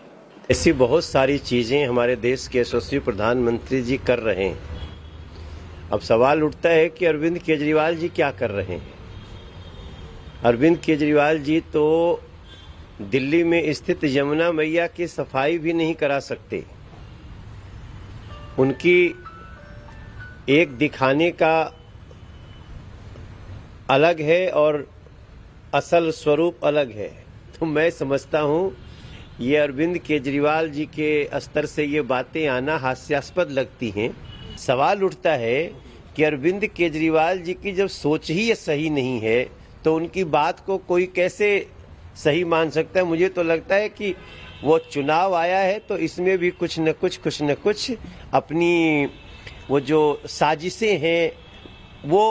ऐसी बहुत सारी चीजें हमारे देश के यशस्वी प्रधानमंत्री जी कर रहे हैं। अब सवाल उठता है कि अरविंद केजरीवाल जी क्या कर रहे हैं। अरविंद केजरीवाल जी तो दिल्ली में स्थित यमुना मैया की सफाई भी नहीं करा सकते। उनकी एक दिखाने का अलग है और असल स्वरूप अलग है। तो मैं समझता हूं ये अरविंद केजरीवाल जी के स्तर से ये बातें आना हास्यास्पद लगती हैं। सवाल उठता है कि अरविंद केजरीवाल जी की जब सोच ही ये सही नहीं है तो उनकी बात को कोई कैसे सही मान सकता है। मुझे तो लगता है कि वो चुनाव आया है तो इसमें भी कुछ न कुछ अपनी वो जो साजिशें हैं वो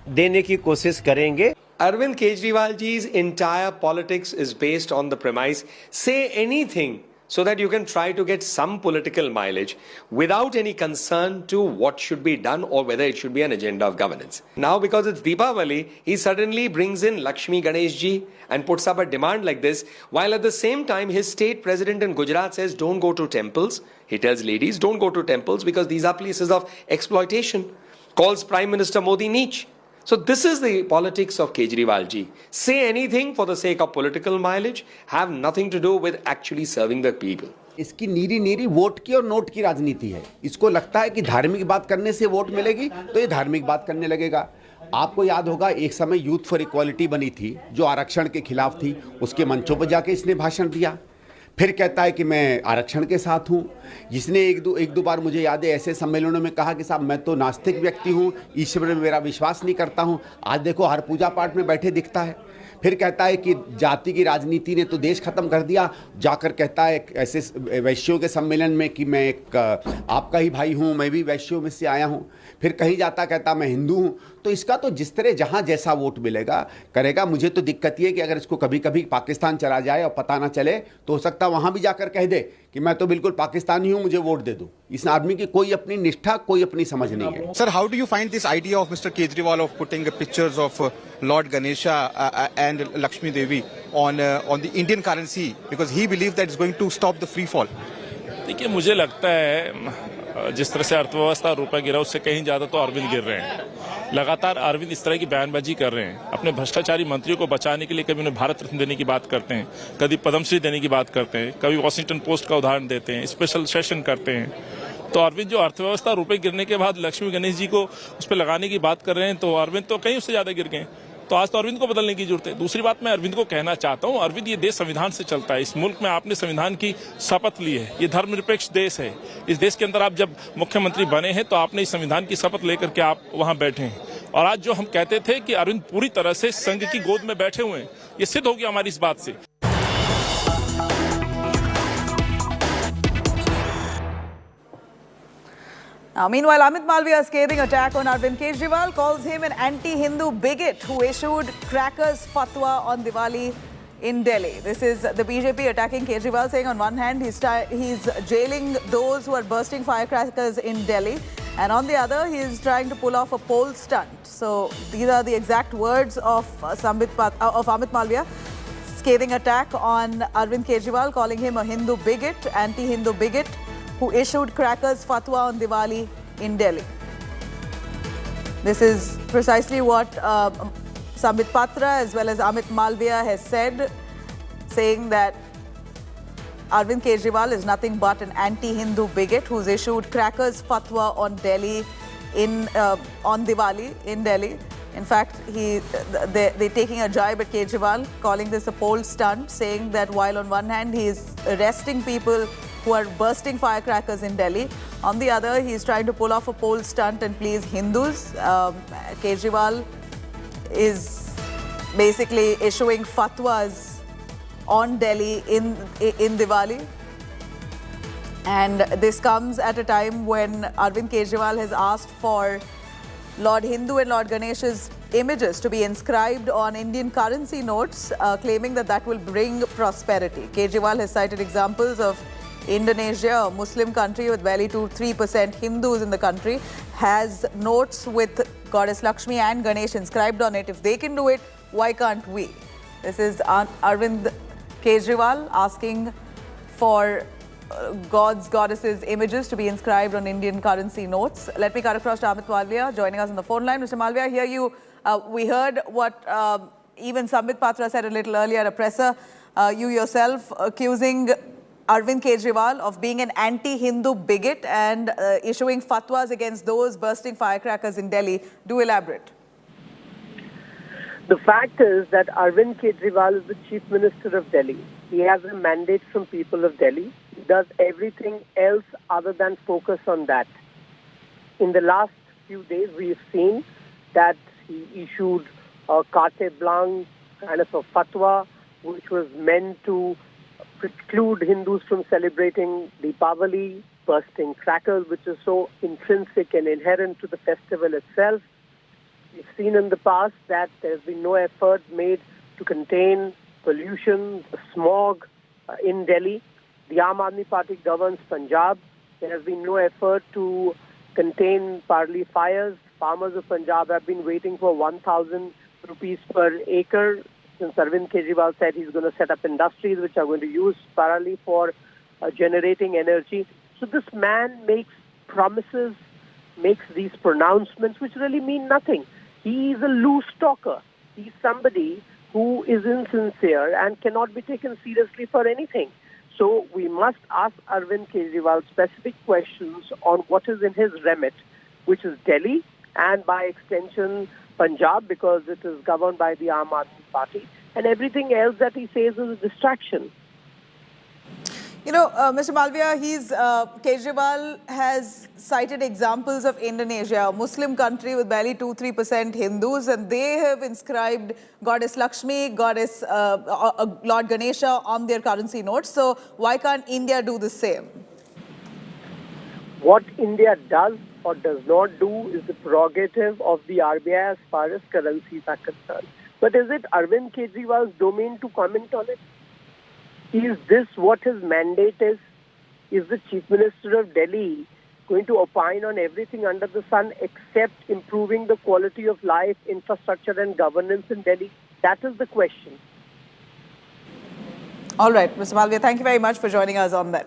देने की कोशिश करेंगे। Arvind Kejriwal ji's entire politics is based on the premise, say anything so that you can try to get some political mileage without any concern to what should be done or whether it should be an agenda of governance. Now, because it's Deepavali, he suddenly brings in Lakshmi-Ganesha ji and puts up a demand like this, while at the same time his state president in Gujarat says don't go to temples. He tells ladies don't go to temples because these are places of exploitation. Calls Prime Minister Modi neech. So this is the politics of Kejriwal ji. Say anything for the sake of political mileage, have nothing to do with actually serving the people. इसकी NEERI vote की और note की राजनीति है। इसको लगता है कि धार्मिक बात करने से वोट मिलेगी तो ये धार्मिक बात करने लगेगा। आपको याद होगा एक समय यूथ फॉर इक्वालिटी बनी थी जो आरक्षण के खिलाफ थी, उसके मंचों पर जाके इसने भाषण दिया। फिर कहता है कि मैं आरक्षण के साथ हूं। जिसने एक दो बार मुझे याद है ऐसे सम्मेलनों में कहा कि साहब मैं तो नास्तिक व्यक्ति हूं, ईश्वर में मेरा विश्वास नहीं करता हूं, आज देखो हर पूजा पाठ में बैठे दिखता है। फिर कहता है कि जाति की राजनीति ने तो देश खत्म कर दिया, जाकर कहता है ऐसे वैश्यों के सम्मेलन में कि मैं एक आपका ही भाई हूं, मैं भी वैश्यों में से आया हूं। फिर कहीं जाता कहता मैं हिंदू हूं। तो इसका तो जिस तरह जहां जैसा वोट मिलेगा करेगा। मुझे तो दिक्कत ये है कि अगर इसको कभी कभी पाकिस्तान चला जाए और पता ना चले तो हो सकता वहां भी जाकर कह दे कि मैं तो बिल्कुल पाकिस्तानी हूं, मुझे वोट दे दो। इस आदमी की कोई अपनी निष्ठा, कोई अपनी समझ नहीं है। Sir, how do you find this idea of Mr. Kejriwal of putting pictures of Lord Ganesha and Lakshmi Devi on the Indian currency because he believes that it's going to stop the free fall? देखिए, मुझे लगता है जिस तरह से अर्थव्यवस्था रुपए गिरा उससे कहीं ज्यादा तो अरविंद गिर रहे हैं। लगातार अरविंद इस तरह की बयानबाजी कर रहे हैं। अपने भ्रष्टाचारी मंत्रियों को बचाने के लिए कभी उन्हें भारत रत्न देने की बात करते हैं, कभी पद्मश्री देने की बात करते हैं, कभी वॉशिंगटन पोस्ट का उदाहरण देते हैं, स्पेशल सेशन करते हैं। तो अरविंद जो अर्थव्यवस्था रुपए गिरने के बाद लक्ष्मी गणेश जी को उस पर लगाने की बात कर रहे हैं, तो अरविंद तो कहीं उससे ज्यादा गिर गए। तो आज तो अरविंद को बदलने की जरूरत है। दूसरी बात मैं अरविंद को कहना चाहता हूं, अरविंद ये देश संविधान से चलता है। इस मुल्क में आपने संविधान की शपथ ली है। ये धर्मनिरपेक्ष देश है। इस देश के अंदर आप जब मुख्यमंत्री बने हैं तो आपने इस संविधान की शपथ लेकर के आप वहां बैठे हैं। और आज जो हम कहते थे कि अरविंद पूरी तरह से संघ की गोद में बैठे हुए हैं, ये सिद्ध हो गया हमारी इस बात से। Now, meanwhile, Amit Malviya's scathing attack on Arvind Kejriwal calls him an anti-Hindu bigot who issued crackers fatwa on Diwali in Delhi. This is the BJP attacking Kejriwal, saying on one hand he's jailing those who are bursting firecrackers in Delhi, and on the other he is trying to pull off a poll stunt. So these are the exact words of Amit Malviya. Scathing attack on Arvind Kejriwal, calling him a Hindu bigot, anti-Hindu bigot, who issued crackers fatwa on Diwali in Delhi. This is precisely what Sambit Patra as well as Amit Malviya has said, saying that Arvind Kejriwal is nothing but an anti-Hindu bigot who's issued crackers fatwa on Delhi on Diwali in Delhi. In fact, they're taking a jibe at Kejriwal, calling this a poll stunt, saying that while on one hand he is arresting people who are bursting firecrackers in Delhi, on the other he is trying to pull off a poll stunt and please Hindus. Kejriwal is basically issuing fatwas on Delhi in Diwali, and this comes at a time when Arvind Kejriwal has asked for Lord Hindu and Lord Ganesha's images to be inscribed on Indian currency notes, claiming that will bring prosperity. Kejriwal has cited examples of Indonesia, a Muslim country with barely 2-3% Hindus in the country, has notes with Goddess Lakshmi and Ganesh inscribed on it. If they can do it, why can't we? This is Arvind Kejriwal asking for goddesses' images to be inscribed on Indian currency notes. Let me cut across to Amit Malviya, joining us on the phone line. Mr. Malviya, here we heard what even Sambit Patra said a little earlier, a presser. You yourself accusing Arvind Kejriwal of being an anti-Hindu bigot and issuing fatwas against those bursting firecrackers in Delhi. Do elaborate. The fact is that Arvind Kejriwal is the Chief Minister of Delhi. He has a mandate from people of Delhi. He does everything else other than focus on that. In the last few days, we've seen that he issued a carte blanche kind of a fatwa, which was meant to preclude Hindus from celebrating Deepavali, bursting crackers, which is so intrinsic and inherent to the festival itself. We've seen in the past that there's been no effort made to contain pollution, the smog in Delhi. The Aam Aadmi Party governs Punjab. There has been no effort to contain parli fires. Farmers of Punjab have been waiting for 1,000 rupees per acre since Arvind Kejriwal said he's going to set up industries which are going to use parli for generating energy. So this man makes promises, makes these pronouncements which really mean nothing. He is a loose talker. He's somebody who is insincere and cannot be taken seriously for anything. So we must ask Arvind Kejriwal specific questions on what is in his remit, which is Delhi and by extension Punjab, because it is governed by the Aam Aadmi Party, and everything else that he says is a distraction. You know, Mr. Malviya, Kejriwal has cited examples of Indonesia, a Muslim country with barely 2-3% Hindus, and they have inscribed Goddess Lakshmi, Goddess Lord Ganesha on their currency notes. So why can't India do the same? What India does or does not do is the prerogative of the RBI as far as currencies are concerned. But is it Arvind Kejriwal's domain to comment on it? Is this what his mandate is? Is the Chief Minister of Delhi going to opine on everything under the sun except improving the quality of life, infrastructure and governance in Delhi? That is the question. All right, Mr. Malviya, thank you very much for joining us on that.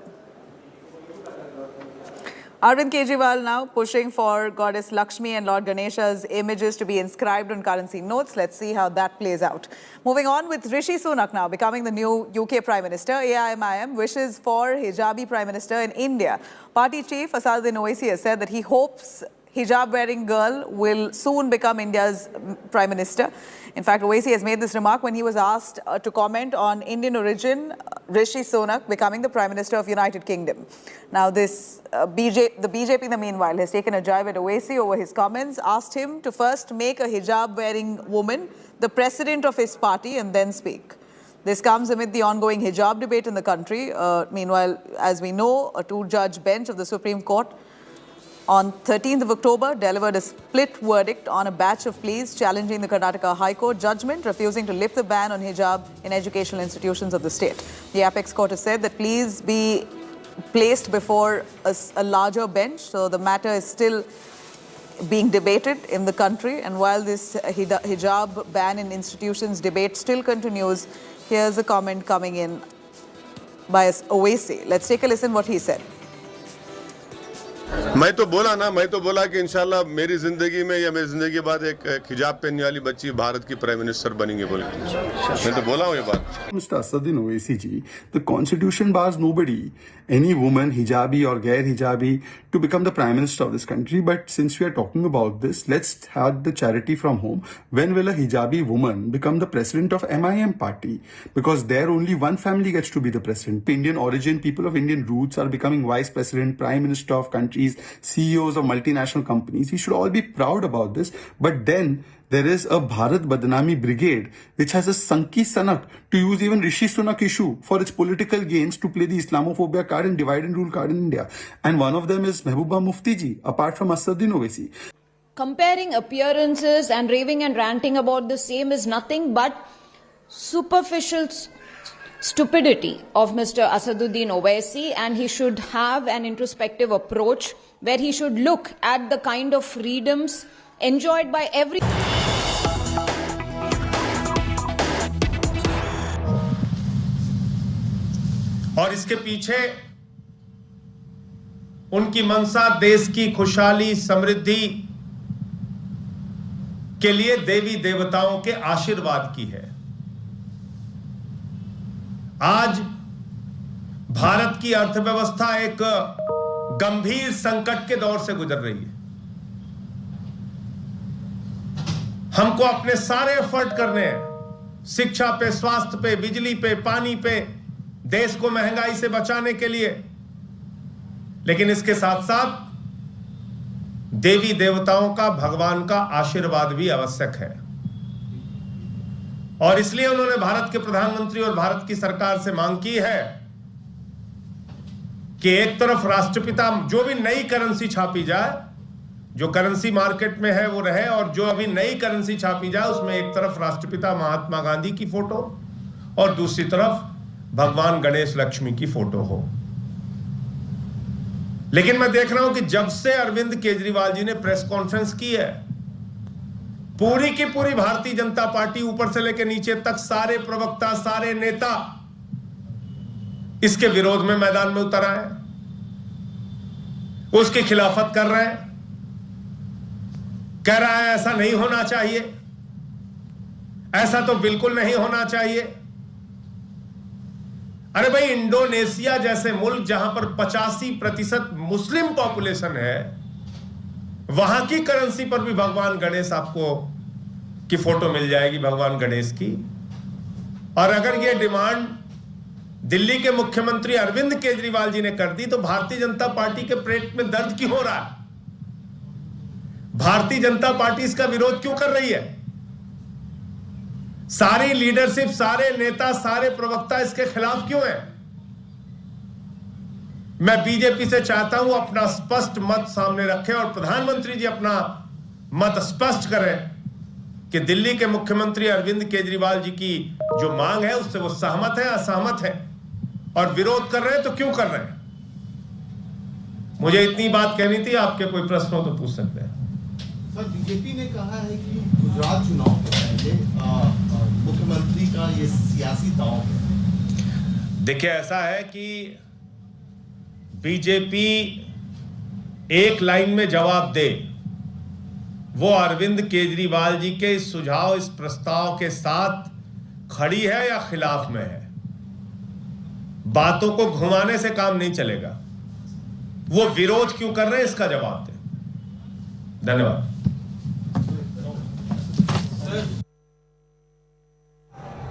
Arvind Kejriwal now pushing for Goddess Lakshmi and Lord Ganesha's images to be inscribed on currency notes. Let's see how that plays out. Moving on with Rishi Sunak now becoming the new UK Prime Minister. AIMIM wishes for hijabi Prime Minister in India. Party chief Asaduddin Owaisi has said that he hopes hijab-wearing girl will soon become India's Prime Minister. In fact, Owaisi has made this remark when he was asked to comment on Indian origin Rishi Sunak becoming the Prime Minister of United Kingdom. Now, the BJP, in the meanwhile, has taken a jibe at Owaisi over his comments, asked him to first make a hijab-wearing woman the president of his party and then speak. This comes amid the ongoing hijab debate in the country. Meanwhile, as we know, a two-judge bench of the Supreme Court on 13th of October delivered a split verdict on a batch of pleas challenging the Karnataka High Court judgment refusing to lift the ban on hijab in educational institutions of the state. The apex court has said that pleas be placed before a larger bench, so the matter is still being debated in the country. And while this hijab ban in institutions debate still continues, here's a comment coming in by Owaisi. Let's take a listen what he said. मैं तो बोला कि इंशाल्लाह मेरी जिंदगी में या मेरी जिंदगी के बाद एक हिजाब पहनने वाली बच्ची भारत की प्राइम मिनिस्टर बनेंगी बोल के मैं तो बोला हूँ ये बात. Mr. Asaduddin Owaisi ji, the constitution bars nobody, any woman, hijabi or gair hijabi, to become the prime minister of this country. But since we are talking about this, let's have the charity from home. When will a hijabi woman become the president of MIM party? Because there only one family gets to be the president. Indian origin, people of Indian roots are becoming vice president, prime minister of countries, CEOs of multinational companies. We should all be proud about this. But then there is a Bharat Badnami Brigade which has a Sanki Sanak to use even Rishi Sunak issue for its political gains to play the Islamophobia card and divide and rule card in India. And one of them is Mehbooba Mufti ji, apart from Asaduddin Owaisi. Comparing appearances and raving and ranting about the same is nothing but superficial stupidity of Mr. Asaduddin Owaisi, and he should have an introspective approach where he should look at the kind of freedoms enjoyed by every... और इसके पीछे उनकी मंशा देश की खुशहाली समृद्धि के लिए देवी देवताओं के आशीर्वाद की है. आज भारत की अर्थव्यवस्था एक गंभीर संकट के दौर से गुजर रही है. हमको अपने सारे एफर्ट करने हैं शिक्षा पे, स्वास्थ्य पे, बिजली पे, पानी पे, देश को महंगाई से बचाने के लिए. लेकिन इसके साथ साथ देवी देवताओं का, भगवान का आशीर्वाद भी आवश्यक है. और इसलिए उन्होंने भारत के प्रधानमंत्री और भारत की सरकार से मांग की है कि एक तरफ राष्ट्रपिता, जो भी नई करेंसी छापी जाए, जो करेंसी मार्केट में है वो रहे, और जो अभी नई करेंसी छापी जाए उसमें एक तरफ राष्ट्रपिता महात्मा गांधी की फोटो और दूसरी तरफ भगवान गणेश लक्ष्मी की फोटो हो. लेकिन मैं देख रहा हूं कि जब से अरविंद केजरीवाल जी ने प्रेस कॉन्फ्रेंस की है, पूरी की पूरी भारतीय जनता पार्टी ऊपर से लेकर नीचे तक सारे प्रवक्ता, सारे नेता इसके विरोध में मैदान में उतर आए, उसकी खिलाफत कर रहे हैं, कह रहा है ऐसा नहीं होना चाहिए, ऐसा तो बिल्कुल नहीं होना चाहिए. अरे भाई, इंडोनेशिया जैसे मुल्क जहां पर 85% मुस्लिम पॉपुलेशन है, वहां की करेंसी पर भी भगवान गणेश आपको की फोटो मिल जाएगी, भगवान गणेश की. और अगर ये डिमांड दिल्ली के मुख्यमंत्री अरविंद केजरीवाल जी ने कर दी, तो भारतीय जनता पार्टी के पेट में दर्द क्यों हो रहा है? भारतीय जनता पार्टी इसका विरोध क्यों कर रही है? सारी लीडरशिप, सारे नेता, सारे प्रवक्ता इसके खिलाफ क्यों हैं? मैं बीजेपी से चाहता हूं अपना स्पष्ट मत सामने रखें और प्रधानमंत्री जी अपना मत स्पष्ट करें कि दिल्ली के मुख्यमंत्री अरविंद केजरीवाल जी की जो मांग है उससे वो सहमत है, असहमत है, और विरोध कर रहे हैं तो क्यों कर रहे हैं? मुझे इतनी बात कहनी थी। आपके कोई प्रश्न हो तो पूछ सकते हैं। सर, बीजेपी ने कहा है कि गुजरात चुनाव के पहले मुख्यमंत्री का ये सियासी दांव है। देखिए, ऐसा है कि बीजेपी एक लाइन में जवाब दे, वो अरविंद केजरीवाल जी के इस सुझाव, इस प्रस्ताव के साथ खड़ी है या खिलाफ में है। बातों को घुमाने से काम नहीं चलेगा। वो विरोध क्यों कर रहे हैं, इसका जवाब दें। धन्यवाद।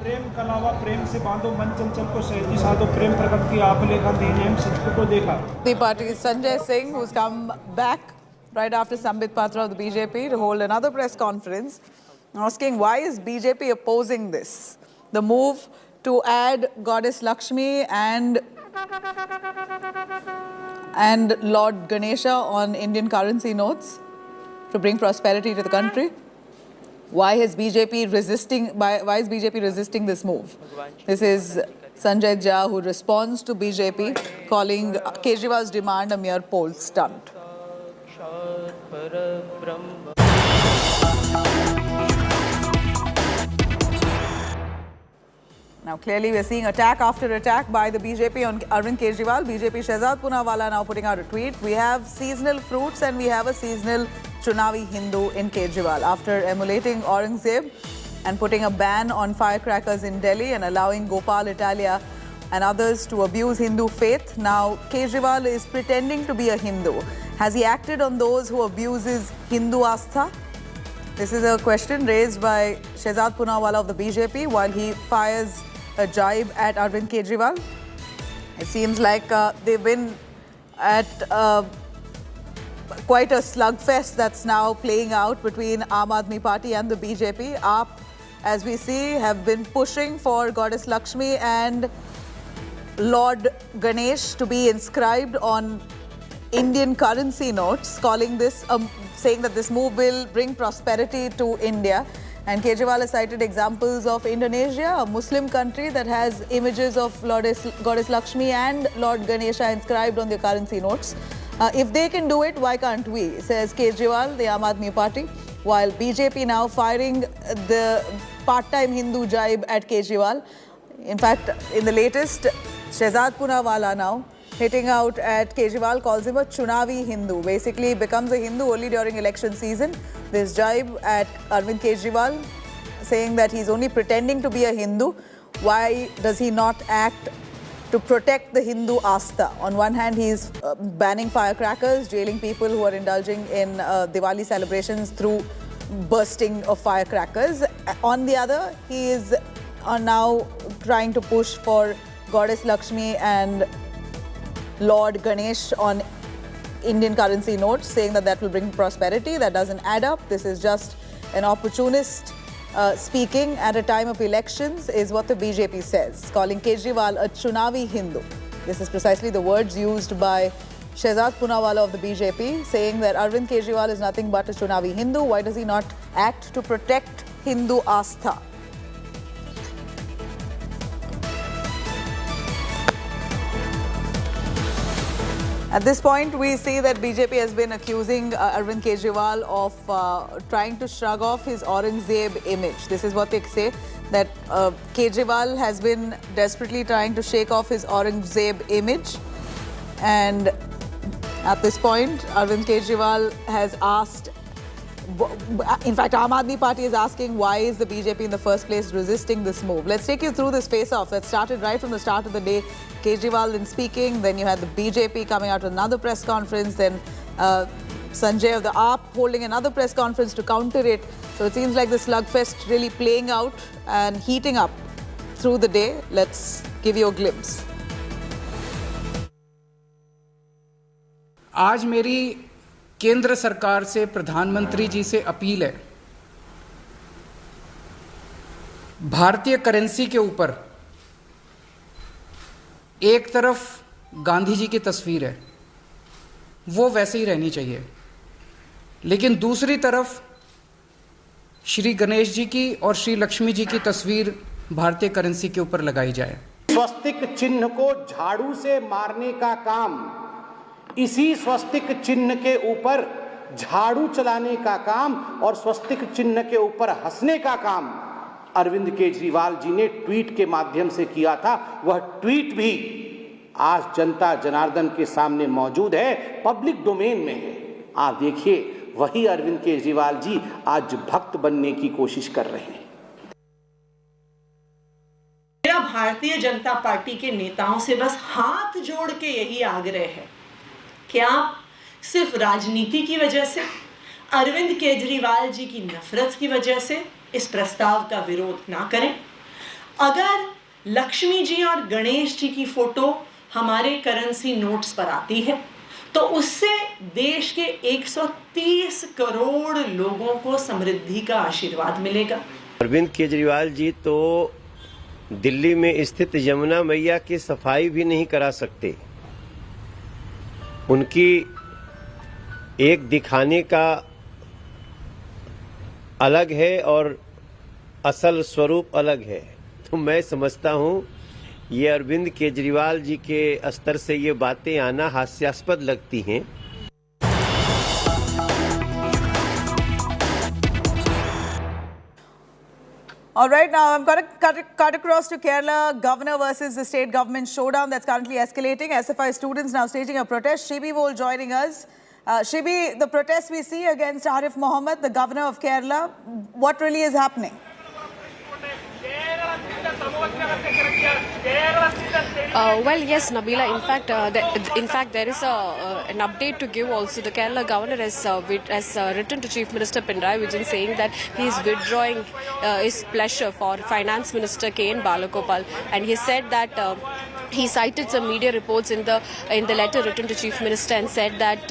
प्रेम के अलावा प्रेम से बांधो मन चंचल को सहजी साधो, प्रेम प्रकट की आप लेखा दीजिए सच को देखा। The party Sanjay Singh, who's come back right after Sambit Patra of the BJP to hold another press conference, asking why is BJP opposing this, the move to add Goddess Lakshmi and Lord Ganesha on Indian currency notes to bring prosperity to the country. Why is BJP resisting this move? This is Sanjay Jha, who responds to BJP, calling Kejriwal's demand a mere poll stunt. Now, clearly, we're seeing attack after attack by the BJP on Arvind Kejriwal. BJP Shehzad Poonawalla now putting out a tweet. We have seasonal fruits and we have a seasonal Chunavi Hindu in Kejriwal. After emulating Aurangzeb and putting a ban on firecrackers in Delhi and allowing Gopal Italia and others to abuse Hindu faith, now Kejriwal is pretending to be a Hindu. Has he acted on those who abuses Hindu astha? This is a question raised by Shehzad Poonawalla of the BJP while he fires a jibe at Arvind Kejriwal. It seems like they've been at quite a slugfest that's now playing out between Aam Aadmi Party and the BJP. AAP, as we see, have been pushing for Goddess Lakshmi and Lord Ganesh to be inscribed on Indian currency notes, calling this, saying that this move will bring prosperity to India. And Kejriwal has cited examples of Indonesia, a Muslim country that has images of Goddess Lakshmi and Lord Ganesha inscribed on their currency notes. If they can do it, why can't we, says Kejriwal, the Aam Aadmi Party, while BJP now firing the part-time Hindu jibe at Kejriwal. In fact, in the latest, Shehzad Poonawalla now hitting out at Kejriwal, calls him a Chunavi Hindu. Basically, becomes a Hindu only during election season. This jibe at Arvind Kejriwal, saying that he's only pretending to be a Hindu. Why does he not act to protect the Hindu astha? On one hand, he's banning firecrackers, jailing people who are indulging in Diwali celebrations through bursting of firecrackers. On the other, he is now trying to push for Goddess Lakshmi and Lord Ganesh on Indian currency notes, saying that that will bring prosperity. That doesn't add up. This is just an opportunist speaking at a time of elections, is what the BJP says, calling Kejriwal a Chunavi Hindu. This is precisely the words used by Shehzad Poonawalla of the BJP, saying that Arvind Kejriwal is nothing but a Chunavi Hindu. Why does he not act to protect Hindu astha? At this point, we see that BJP has been accusing Arvind Kejriwal of trying to shrug off his Aurangzeb image. This is what they say, that Kejriwal has been desperately trying to shake off his Aurangzeb image. And at this point, Arvind Kejriwal has asked, in fact, Aam Aadmi Party is asking why is the BJP in the first place resisting this move. Let's take you through this face-off that started right from the start of the day. Kejriwal then speaking, then you had the BJP coming out with another press conference, then Sanjay of the AAP holding another press conference to counter it. So it seems like the slugfest really playing out and heating up through the day. Let's give you a glimpse. आज मेरी केंद्र सरकार से, प्रधानमंत्री जी से appeal है, भारतीय currency के ऊपर एक तरफ गांधी जी की तस्वीर है, वो वैसे ही रहनी चाहिए, लेकिन दूसरी तरफ श्री गणेश जी की और श्री लक्ष्मी जी की तस्वीर भारतीय करेंसी के ऊपर लगाई जाए। स्वस्तिक चिन्ह को झाड़ू से मारने का काम, इसी स्वस्तिक चिन्ह के ऊपर झाड़ू चलाने का काम और स्वस्तिक चिन्ह के ऊपर हंसने का काम अरविंद केजरीवाल जी ने ट्वीट के माध्यम से किया था। वह ट्वीट भी आज जनता जनार्दन के सामने मौजूद है, पब्लिक डोमेन में है। आप देखिए, वही अरविंद केजरीवाल जी आज भक्त बनने की कोशिश कर रहे हैं। मेरा भारतीय जनता पार्टी के नेताओं से बस हाथ जोड़ के यही आग्रह है कि आप सिर्फ राजनीति की वजह से, अरविंद केजरीवाल जी की नफरत की वजह से इस प्रस्ताव का विरोध ना करें। अगर लक्ष्मी जी और गणेश जी की फोटो हमारे करेंसी नोट्स पर आती है तो उससे देश के 130 करोड़ लोगों को समृद्धि का आशीर्वाद मिलेगा। अरविंद केजरीवाल जी तो दिल्ली में स्थित यमुना मैया की सफाई भी नहीं करा सकते। उनकी एक दिखाने का अलग है और असल स्वरूप अलग है। तो मैं समझता हूं ये अरविंद केजरीवाल जी के स्तर से ये बातें आना हास्यास्पद लगती हैं। All right, now I'm going to cut across to Kerala. Governor versus the state government showdown that's currently escalating. SFI students now staging a protest. Shibi Bol joining us. Shibi, the protest we see against Arif Mohammed, the governor of Kerala, what really is happening? Well, yes, Nabila. In fact, there is an update to give. Also, the Kerala governor has written to Chief Minister Pinarayi Vijayan saying that he is withdrawing his pleasure for Finance Minister K.N. Balagopal, and he said that. He cited some media reports in the letter written to Chief Minister and said that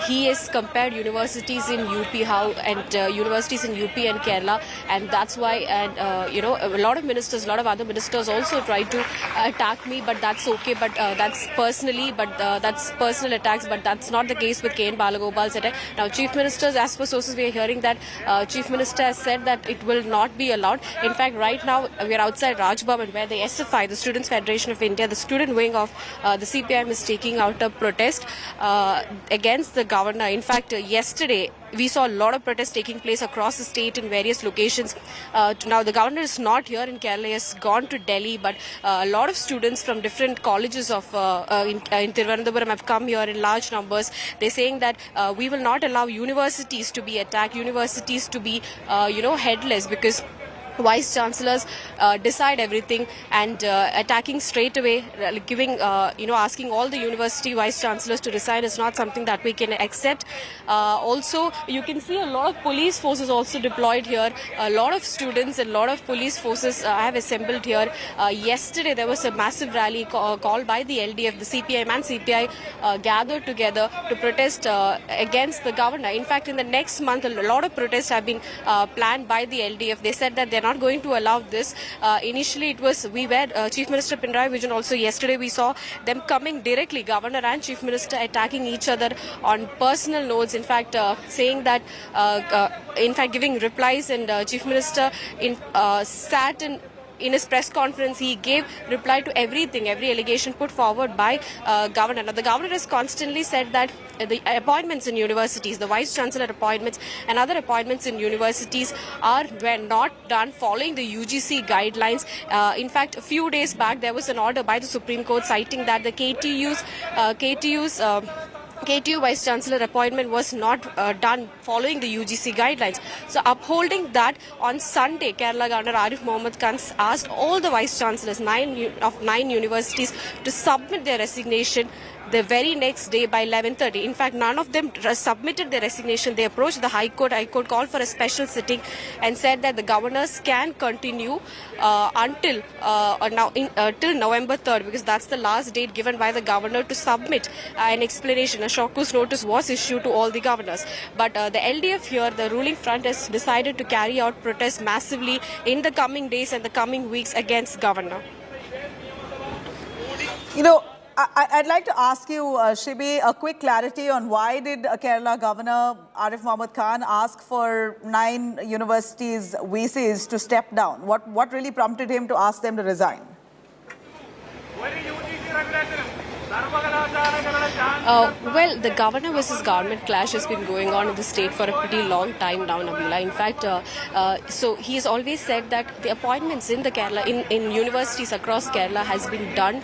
he has compared universities in UP universities in UP and Kerala, and that's why a lot of ministers, a lot of other ministers also tried to attack me, but that's okay. But that's personal attacks. But that's not the case with K.N. Balagopal's attack. Now, Chief Ministers, as per sources, we are hearing that Chief Minister has said that it will not be allowed. In fact, right now we are outside Raj Bhavan, where the SFI, the Students Federation of India, the student wing of the CPIM, is taking out a protest against the governor. In fact, yesterday we saw a lot of protests taking place across the state in various locations. Now, the governor is not here in Kerala, he has gone to Delhi, but a lot of students from different colleges of in Thiruvananthapuram have come here in large numbers. They're saying that we will not allow universities to be attacked, universities to be headless, because Vice Chancellors decide everything, and attacking straight away, asking all the university Vice Chancellors to resign is not something that we can accept. Also, you can see a lot of police forces also deployed here. A lot of students and a lot of police forces have assembled here. Yesterday, there was a massive rally called by the LDF. The CPIM and CPI gathered together to protest against the governor. In fact, in the next month, a lot of protests have been planned by the LDF. They said that they're not going to allow this. Initially, Chief Minister Pinarayi Vijayan also yesterday we saw them coming directly, Governor and Chief Minister attacking each other on personal notes. In fact, saying that, giving replies, and Chief Minister sat in his press conference, he gave reply to everything, every allegation put forward by governor. Now, the governor has constantly said that the appointments in universities, the vice chancellor appointments and other appointments in universities were not done following the UGC guidelines. In fact, a few days back, there was an order by the Supreme Court citing that the KTU Vice Chancellor appointment was not done following the UGC guidelines. So, upholding that, on Sunday, Kerala Governor Arif Mohammed Khan asked all the Vice Chancellors, 9 universities, to submit their resignation the very next day by 11:30. In fact, none of them submitted their resignation. They approached the High Court. High Court called for a special sitting and said that the governors can continue until till November 3rd, because that's the last date given by the governor to submit an explanation. A shockus notice was issued to all the governors. But the LDF here, the ruling front, has decided to carry out protests massively in the coming days and the coming weeks against governor. You know, I'd like to ask you, Shibi, a quick clarity on why did Kerala Governor Arif Mohammed Khan ask for 9 universities' VCs to step down? What really prompted him to ask them to resign? Well, the governor versus government clash has been going on in the state for a pretty long time now, Nabila. In fact, so he has always said that the appointments in the Kerala, in universities across Kerala, has been done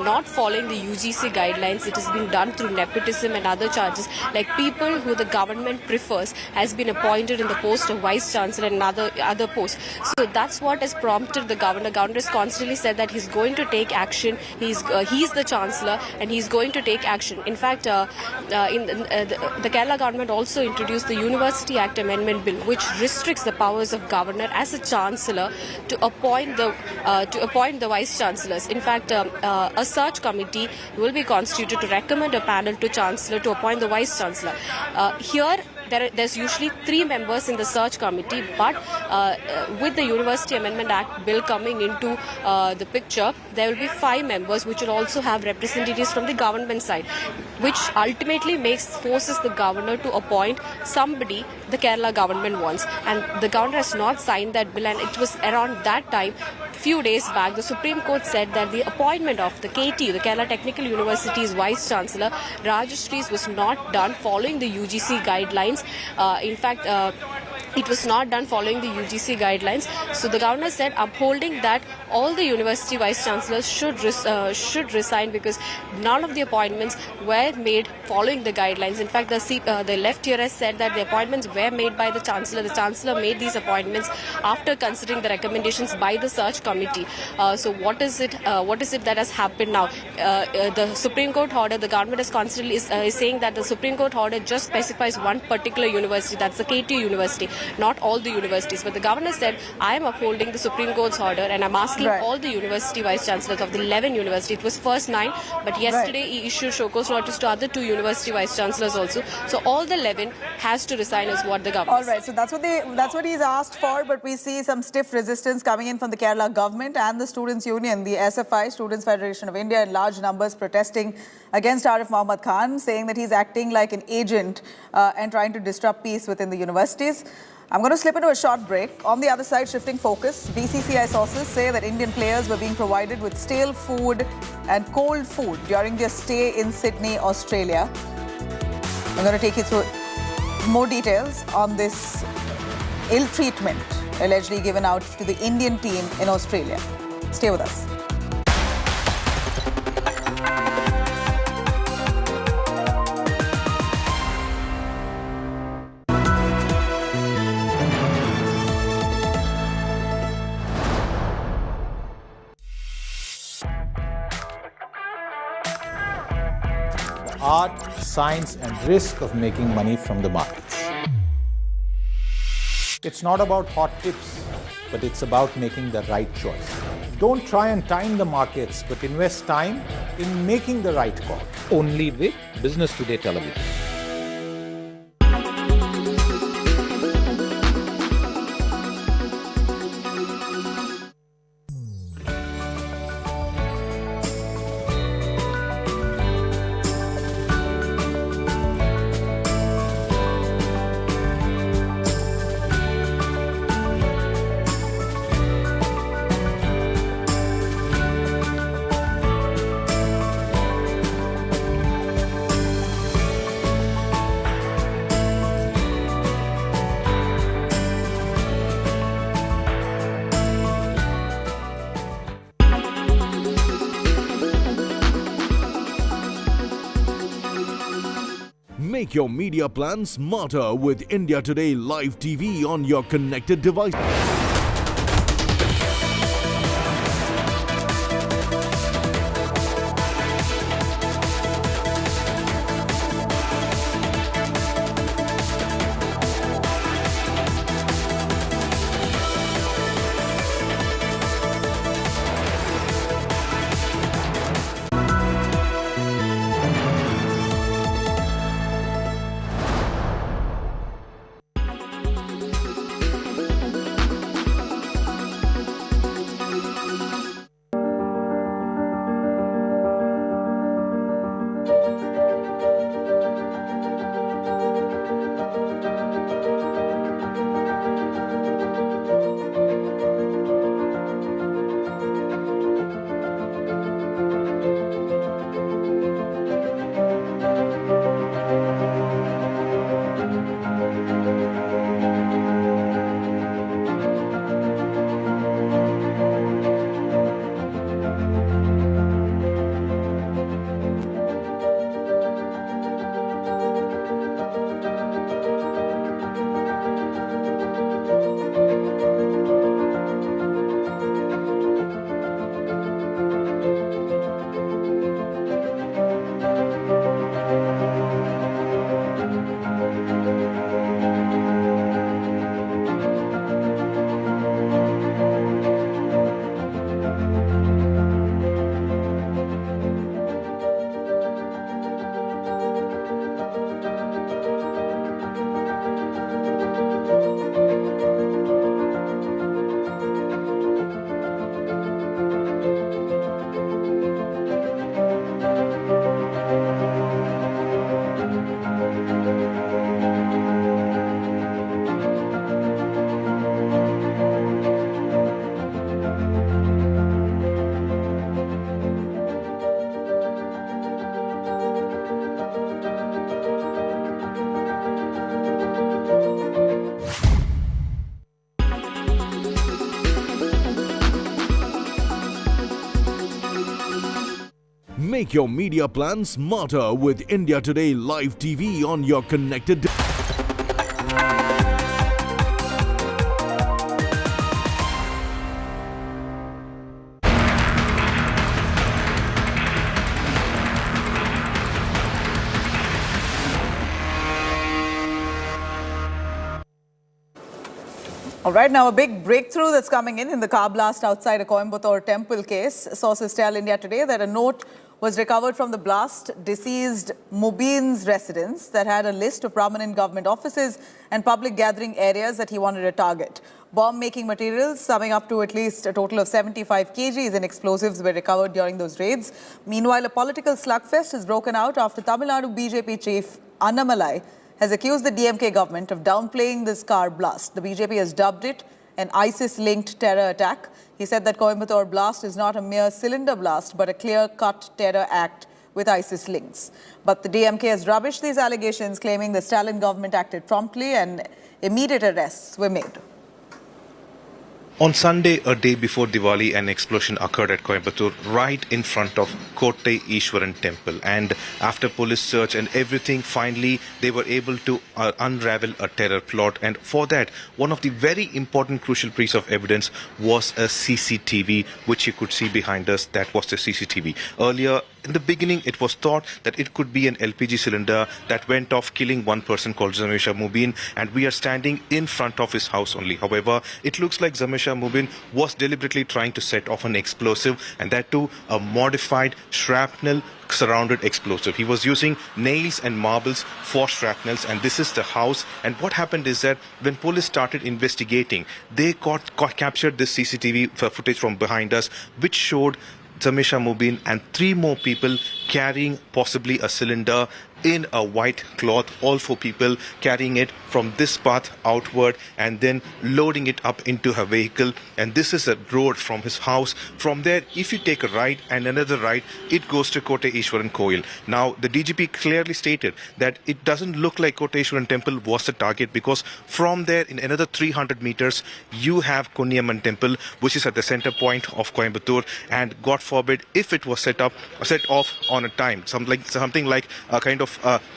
not following the UGC guidelines. It has been done through nepotism and other charges. Like people who the government prefers has been appointed in the post of vice chancellor and other posts. So that's what has prompted the governor. Governor has constantly said that he's going to take action. He's the chancellor, and he's going to take action. In fact, the Kerala government also introduced the University Act Amendment Bill, which restricts the powers of governor as a chancellor to appoint the vice chancellors. In fact, a search committee will be constituted to recommend a panel to chancellor to appoint the vice chancellor. Here, there's usually 3 members in the search committee, but with the University Amendment Act bill coming into the picture, there will be 5 members, which will also have representatives from the government side, which ultimately forces the governor to appoint somebody the Kerala government wants. And the governor has not signed that bill, and it was around that time, few days back, the Supreme Court said that the appointment of the KTU, the Kerala Technical University's Vice Chancellor, Rajashree's, was not done following the UGC guidelines. In fact, it was not done following the UGC guidelines. So the governor said, upholding that all the university vice chancellors should resign, because none of the appointments were made following the guidelines. In fact, the left here has said that the appointments were made by the chancellor. The chancellor made these appointments after considering the recommendations by the search committee. So what is it that has happened now? The Supreme Court order, the government is constantly is saying that the Supreme Court order just specifies one particular university, that's the KTU University, not all the universities. But the governor said, I am upholding the Supreme Court's order, and I'm asking all the university vice chancellors of the 11 universities. It was first 9, but yesterday he issued showcase notice to other 2 university vice chancellors also. So all the 11 has to resign, is what the governor said. All right, so that's what he's asked for, but we see some stiff resistance coming in from the Kerala government and the Students' Union, the SFI, Students' Federation of India, in large numbers protesting against Arif Mohammed Khan, saying that he's acting like an agent and trying to disrupt peace within the universities. I'm going to slip into a short break. On the other side, shifting focus, BCCI sources say that Indian players were being provided with stale food and cold food during their stay in Sydney, Australia. I'm going to take you through more details on this ill treatment allegedly given out to the Indian team in Australia. Stay with us. Art, science, and risk of making money from the markets. It's not about hot tips, but it's about making the right choice. Don't try and time the markets, but invest time in making the right call. Only with Business Today Television. Make your media plan smarter with India Today Live TV on your connected device. Make your media plan smarter with India Today Live TV on your connected. All right, now a big breakthrough that's coming in the car blast outside a Coimbatore temple case. Sources tell India Today that a note was recovered from the blast deceased Mubin's residence that had a list of prominent government offices and public gathering areas that he wanted to target. Bomb-making materials summing up to at least a total of 75 kgs in explosives were recovered during those raids. Meanwhile, a political slugfest has broken out after Tamil Nadu BJP chief Annamalai has accused the DMK government of downplaying this car blast. The BJP has dubbed it an ISIS-linked terror attack. He said that Coimbatore blast is not a mere cylinder blast, but a clear-cut terror act with ISIS links. But the DMK has rubbished these allegations, claiming the Stalin government acted promptly and immediate arrests were made. On Sunday, a day before Diwali, an explosion occurred at Coimbatore right in front of Kotte Ishwaran temple. And after police search and everything, finally they were able to unravel a terror plot. And for that, one of the very important crucial piece of evidence was a CCTV, which you could see behind us. That was the CCTV. Earlier, in the beginning, it was thought that it could be an LPG cylinder that went off, killing one person called Zamesha Mubin, and we are standing in front of his house only. However, it looks like Zamesha Mubin was deliberately trying to set off an explosive, and that too a modified shrapnel surrounded explosive. He was using nails and marbles for shrapnels, and this is the house. And what happened is that when police started investigating, they captured this CCTV footage from behind us, which showed Zamesha Mubin and 3 more people carrying possibly a cylinder in a white cloth, all 4 people carrying it from this path outward and then loading it up into her vehicle. And this is a road from his house. From there, if you take a right and another right, it goes to Kotte Ishwaran Koil. Now, the DGP clearly stated that it doesn't look like Kotte Ishwaran temple was the target, because from there, in another 300 meters, you have Kunniamman temple, which is at the center point of Coimbatore. And God forbid, if it was set off on a time, something like a kind of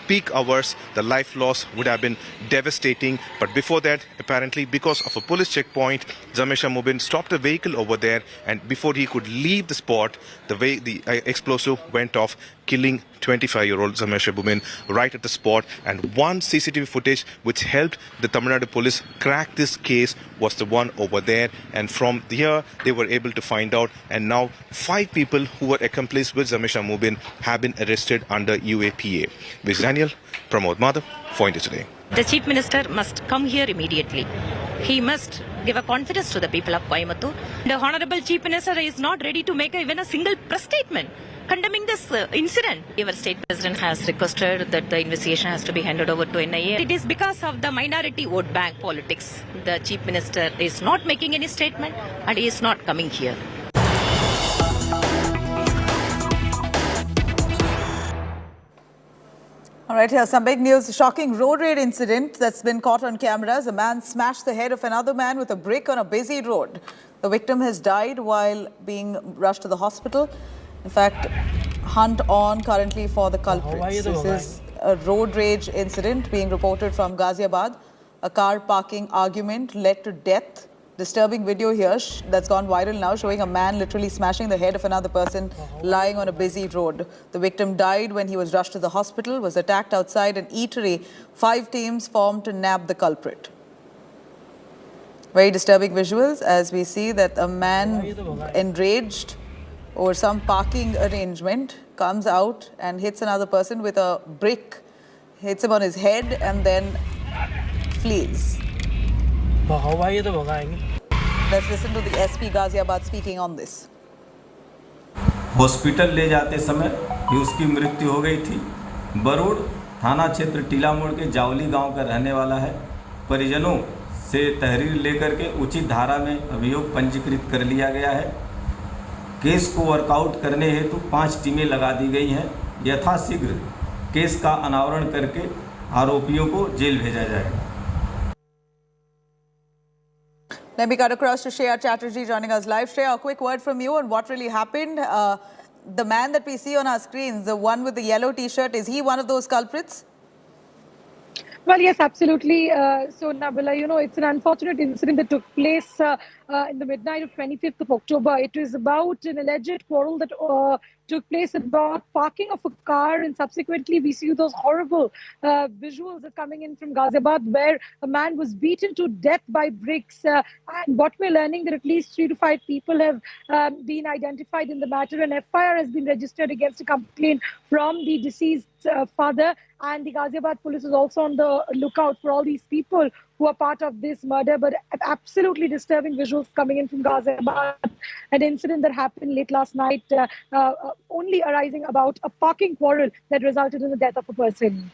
peak hours, the life loss would have been devastating. But before that, apparently because of a police checkpoint, Zamesha Mubin stopped the vehicle over there, and before he could leave the spot, the explosive went off, killing 25-year-old Zamesha Mubin right at the spot. And one CCTV footage which helped the Tamil Nadu police crack this case was the one over there. And from here, they were able to find out. And now 5 people who were accomplices with Zamesha Mubin have been arrested under UAPA. With Daniel, Pramod Madhav, for India Today. The Chief Minister must come here immediately. He must give a confidence to the people of Coimbatore. The Honorable Chief Minister is not ready to make even a single press statement condemning this incident. Our state president has requested that the investigation has to be handed over to NIA. It is because of the minority vote bank politics. The Chief Minister is not making any statement and he is not coming here. All right, here's some big news. A shocking road raid incident that's been caught on cameras. A man smashed the head of another man with a brick on a busy road. The victim has died while being rushed to the hospital. In fact, hunt on currently for the culprits. This is a road rage incident being reported from Ghaziabad. A car parking argument led to death. Disturbing video here that's gone viral now, showing a man literally smashing the head of another person lying on a busy road. The victim died when he was rushed to the hospital, was attacked outside an eatery. 5 teams formed to nab the culprit. Very disturbing visuals as we see that a man enraged over some parking arrangement comes out and hits another person with a brick, hits him on his head and then flees. Let's listen to the SP Ghaziabad speaking on this. Hospital ले जाते समय ही उसकी मृत्यु हो गई थी। बरूड थाना क्षेत्र टीला मोड़ के जावली गांव का रहने वाला है। परिजनों से तहरीर लेकर के उचित धारा में अभियोग पंजीकृत कर लिया गया है। केस को वर्कआउट करने हेतु 5 टीमें लगा दी गई हैं। यथाशीघ्र केस का अनावरण करके आरोपियों को जेल भेजा जाएगा। Let me cut across to Shreya Chatterjee joining us live. Shreya, a quick word from you on what really happened. the man that we see on our screens, the one with the yellow T-shirt, is he one of those culprits? Well, yes, absolutely. So, Nabila, it's an unfortunate incident that took place in the midnight of 25th of October. It was about an alleged quarrel that took place about parking of a car, and subsequently we see those horrible visuals that are coming in from Ghaziabad, where a man was beaten to death by bricks. And what we're learning that at least 3 to 5 people have been identified in the matter. An FIR has been registered against a complaint from the deceased father, and the Ghaziabad police is also on the lookout for all these people who are part of this murder. But absolutely disturbing visuals coming in from Ghaziabad, an incident that happened late last night, only arising about a parking quarrel that resulted in the death of a person.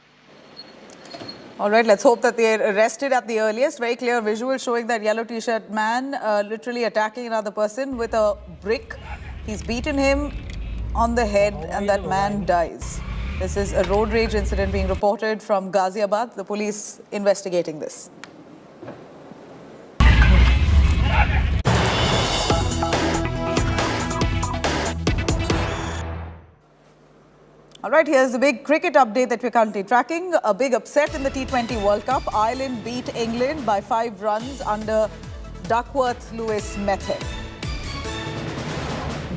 All right, let's hope that they're arrested at the earliest. Very clear visual showing that yellow T-shirt man literally attacking another person with a brick. He's beaten him on the head and that man dies. This is a road rage incident being reported from Ghaziabad. The police investigating this. All right, here's the big cricket update that we're currently tracking. A big upset in the T20 World Cup. Ireland beat England by 5 runs under Duckworth-Lewis method.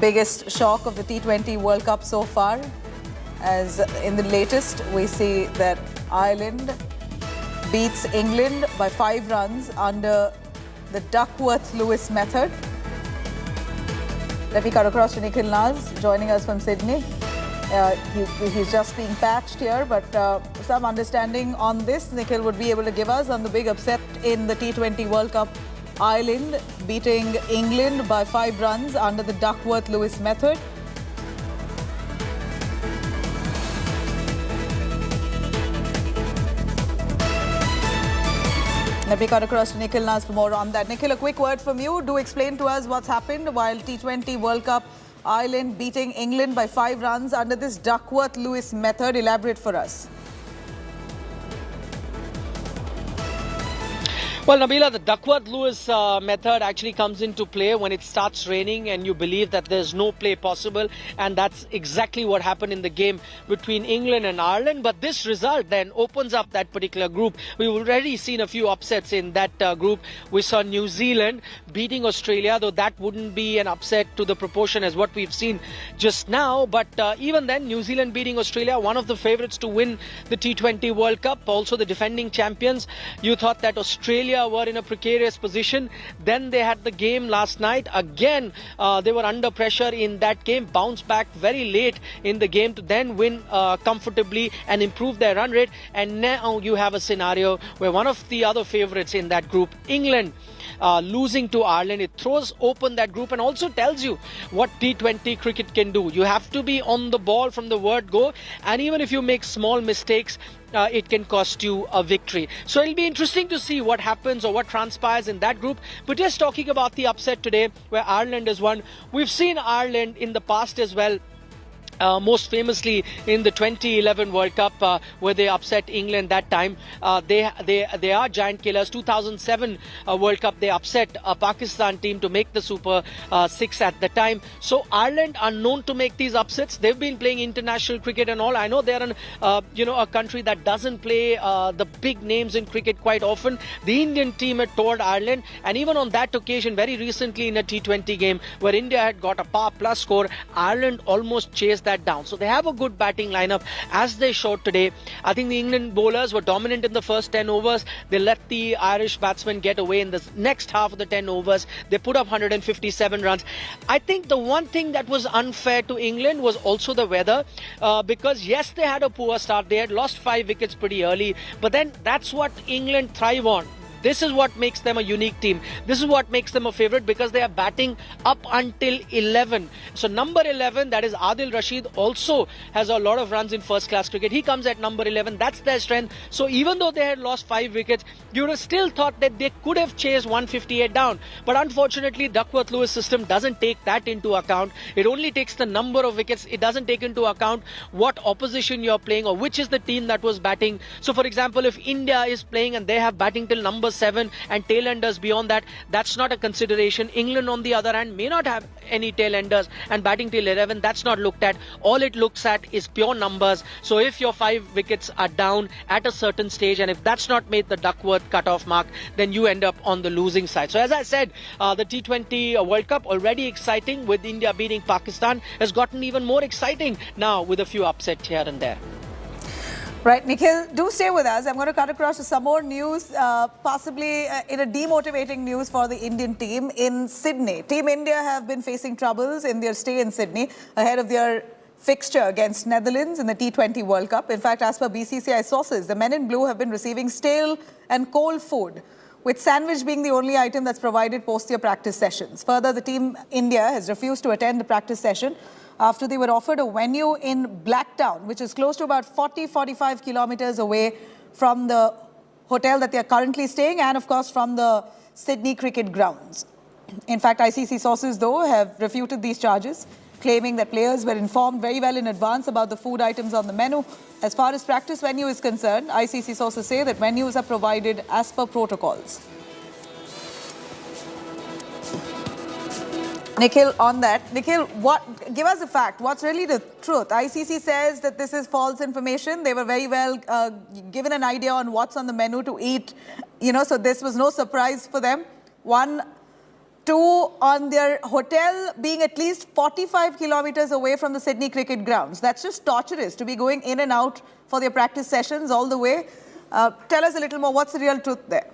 Biggest shock of the T20 World Cup so far. As in the latest, we see that Ireland beats England by 5 runs under the Duckworth-Lewis method. Let me cut across to Nikhil Naz, joining us from Sydney. He's just being patched here, but some understanding on this, Nikhil would be able to give us on the big upset in the T20 World Cup. Ireland beating England by 5 runs under the Duckworth-Lewis method. Let me cut across to Nikhil Naz for more on that. Nikhil, a quick word from you. Do explain to us what's happened while T20 World Cup, Ireland beating England by 5 runs under this Duckworth-Lewis method. Elaborate for us. Well, Nabila, the Duckworth-Lewis method actually comes into play when it starts raining and you believe that there's no play possible, and that's exactly what happened in the game between England and Ireland. But this result then opens up that particular group. We've already seen a few upsets in that group. We saw New Zealand beating Australia, though that wouldn't be an upset to the proportion as what we've seen just now. But even then, New Zealand beating Australia, one of the favourites to win the T20 World Cup, also the defending champions. You thought that Australia were in a precarious position. Then they had the game last night. Again, they were under pressure in that game, bounced back very late in the game to then win comfortably and improve their run rate. And now you have a scenario where one of the other favourites in that group, England, losing to Ireland. It throws open that group and also tells you what T20 cricket can do. You have to be on the ball from the word go, and even if you make small mistakes, it can cost you a victory. So it'll be interesting to see what happens or what transpires in that group. But just talking about the upset today where Ireland has won, we've seen Ireland in the past as well. Most famously in the 2011 World Cup where they upset England that time. They are giant killers. 2007 World Cup, they upset a Pakistan team to make the Super 6 at the time. So Ireland are known to make these upsets. They've been playing international cricket and all. I know they're a country that doesn't play the big names in cricket quite often. The Indian team had toured Ireland, and even on that occasion, very recently in a T20 game where India had got a par plus score, Ireland almost chased that down. So they have a good batting lineup as they showed today. I think the England bowlers were dominant in the first 10 overs. They let the Irish batsmen get away in the next half of the 10 overs. They put up 157 runs. I think the one thing that was unfair to England was also the weather, because yes, they had a poor start. They had lost 5 wickets pretty early, but then that's what England thrive on. This is what makes them a unique team. This is what makes them a favourite, because they are batting up until 11. So number 11, that is Adil Rashid, also has a lot of runs in first class cricket. He comes at number 11. That's their strength. So even though they had lost 5 wickets, you would have still thought that they could have chased 158 down. But unfortunately, Duckworth-Lewis system doesn't take that into account. It only takes the number of wickets. It doesn't take into account what opposition you're playing or which is the team that was batting. So for example, if India is playing and they have batting till number 7 and tail-enders beyond that, that's not a consideration. England, on the other hand, may not have any tail-enders and batting till 11, that's not looked at. All it looks at is pure numbers. So if your 5 wickets are down at a certain stage, and if that's not made the Duckworth cut-off mark, then you end up on the losing side. So as I said, the T20 World Cup, already exciting with India beating Pakistan, has gotten even more exciting now with a few upsets here and there. Right, Nikhil, do stay with us. I'm going to cut across to some more news, possibly in a demotivating news for the Indian team in Sydney. Team India have been facing troubles in their stay in Sydney ahead of their fixture against Netherlands in the T20 World Cup. In fact, as per BCCI sources, the men in blue have been receiving stale and cold food, with sandwich being the only item that's provided post their practice sessions. Further, the team India has refused to attend the practice session after they were offered a venue in Blacktown, which is close to about 40-45 kilometers away from the hotel that they are currently staying and, of course, from the Sydney cricket grounds. In fact, ICC sources, though, have refuted these charges, claiming that players were informed very well in advance about the food items on the menu. As far as practice venue is concerned, ICC sources say that venues are provided as per protocols. Nikhil, on that, Nikhil, give us a fact. What's really the truth? ICC says that this is false information. They were very well given an idea on what's on the menu to eat, so this was no surprise for them. 1, 2, on their hotel being at least 45 kilometers away from the Sydney cricket grounds. That's just torturous to be going in and out for their practice sessions all the way. Tell us a little more. What's the real truth there?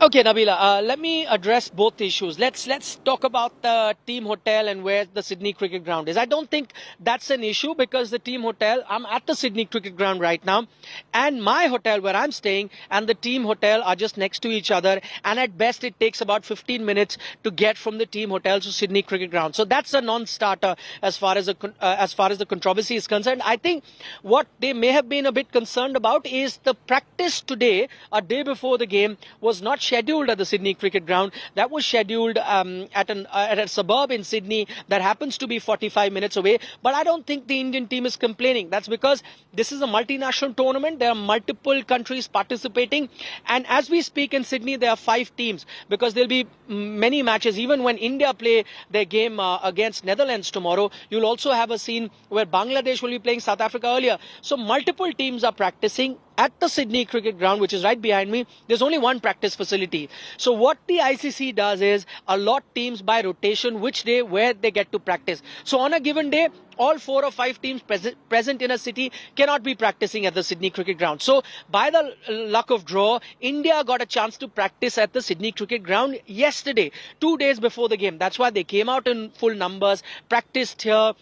Okay, Nabila, let me address both issues. Let's talk about the team hotel and where the Sydney cricket ground is. I don't think that's an issue because the team hotel, I'm at the Sydney cricket ground right now, and my hotel where I'm staying and the team hotel are just next to each other, and at best it takes about 15 minutes to get from the team hotel to Sydney cricket ground. So that's a non-starter as far as the controversy is concerned. I think what they may have been a bit concerned about is the practice today, a day before the game, was not scheduled at the Sydney cricket ground. That was scheduled at a suburb in Sydney that happens to be 45 minutes away. But I don't think the Indian team is complaining. That's because this is a multinational tournament. There are multiple countries participating. And as we speak in Sydney, there are 5 teams because there'll be many matches. Even when India play their game against Netherlands tomorrow, you'll also have a scene where Bangladesh will be playing South Africa earlier. So multiple teams are practicing at the Sydney cricket ground, which is right behind me. There's only one practice facility. So what the ICC does is allot teams by rotation which day where they get to practice. So on a given day, all 4 or 5 teams present in a city cannot be practicing at the Sydney cricket ground. So by the luck of draw, India got a chance to practice at the Sydney cricket ground yesterday, 2 days before the game. That's why they came out in full numbers, practiced here.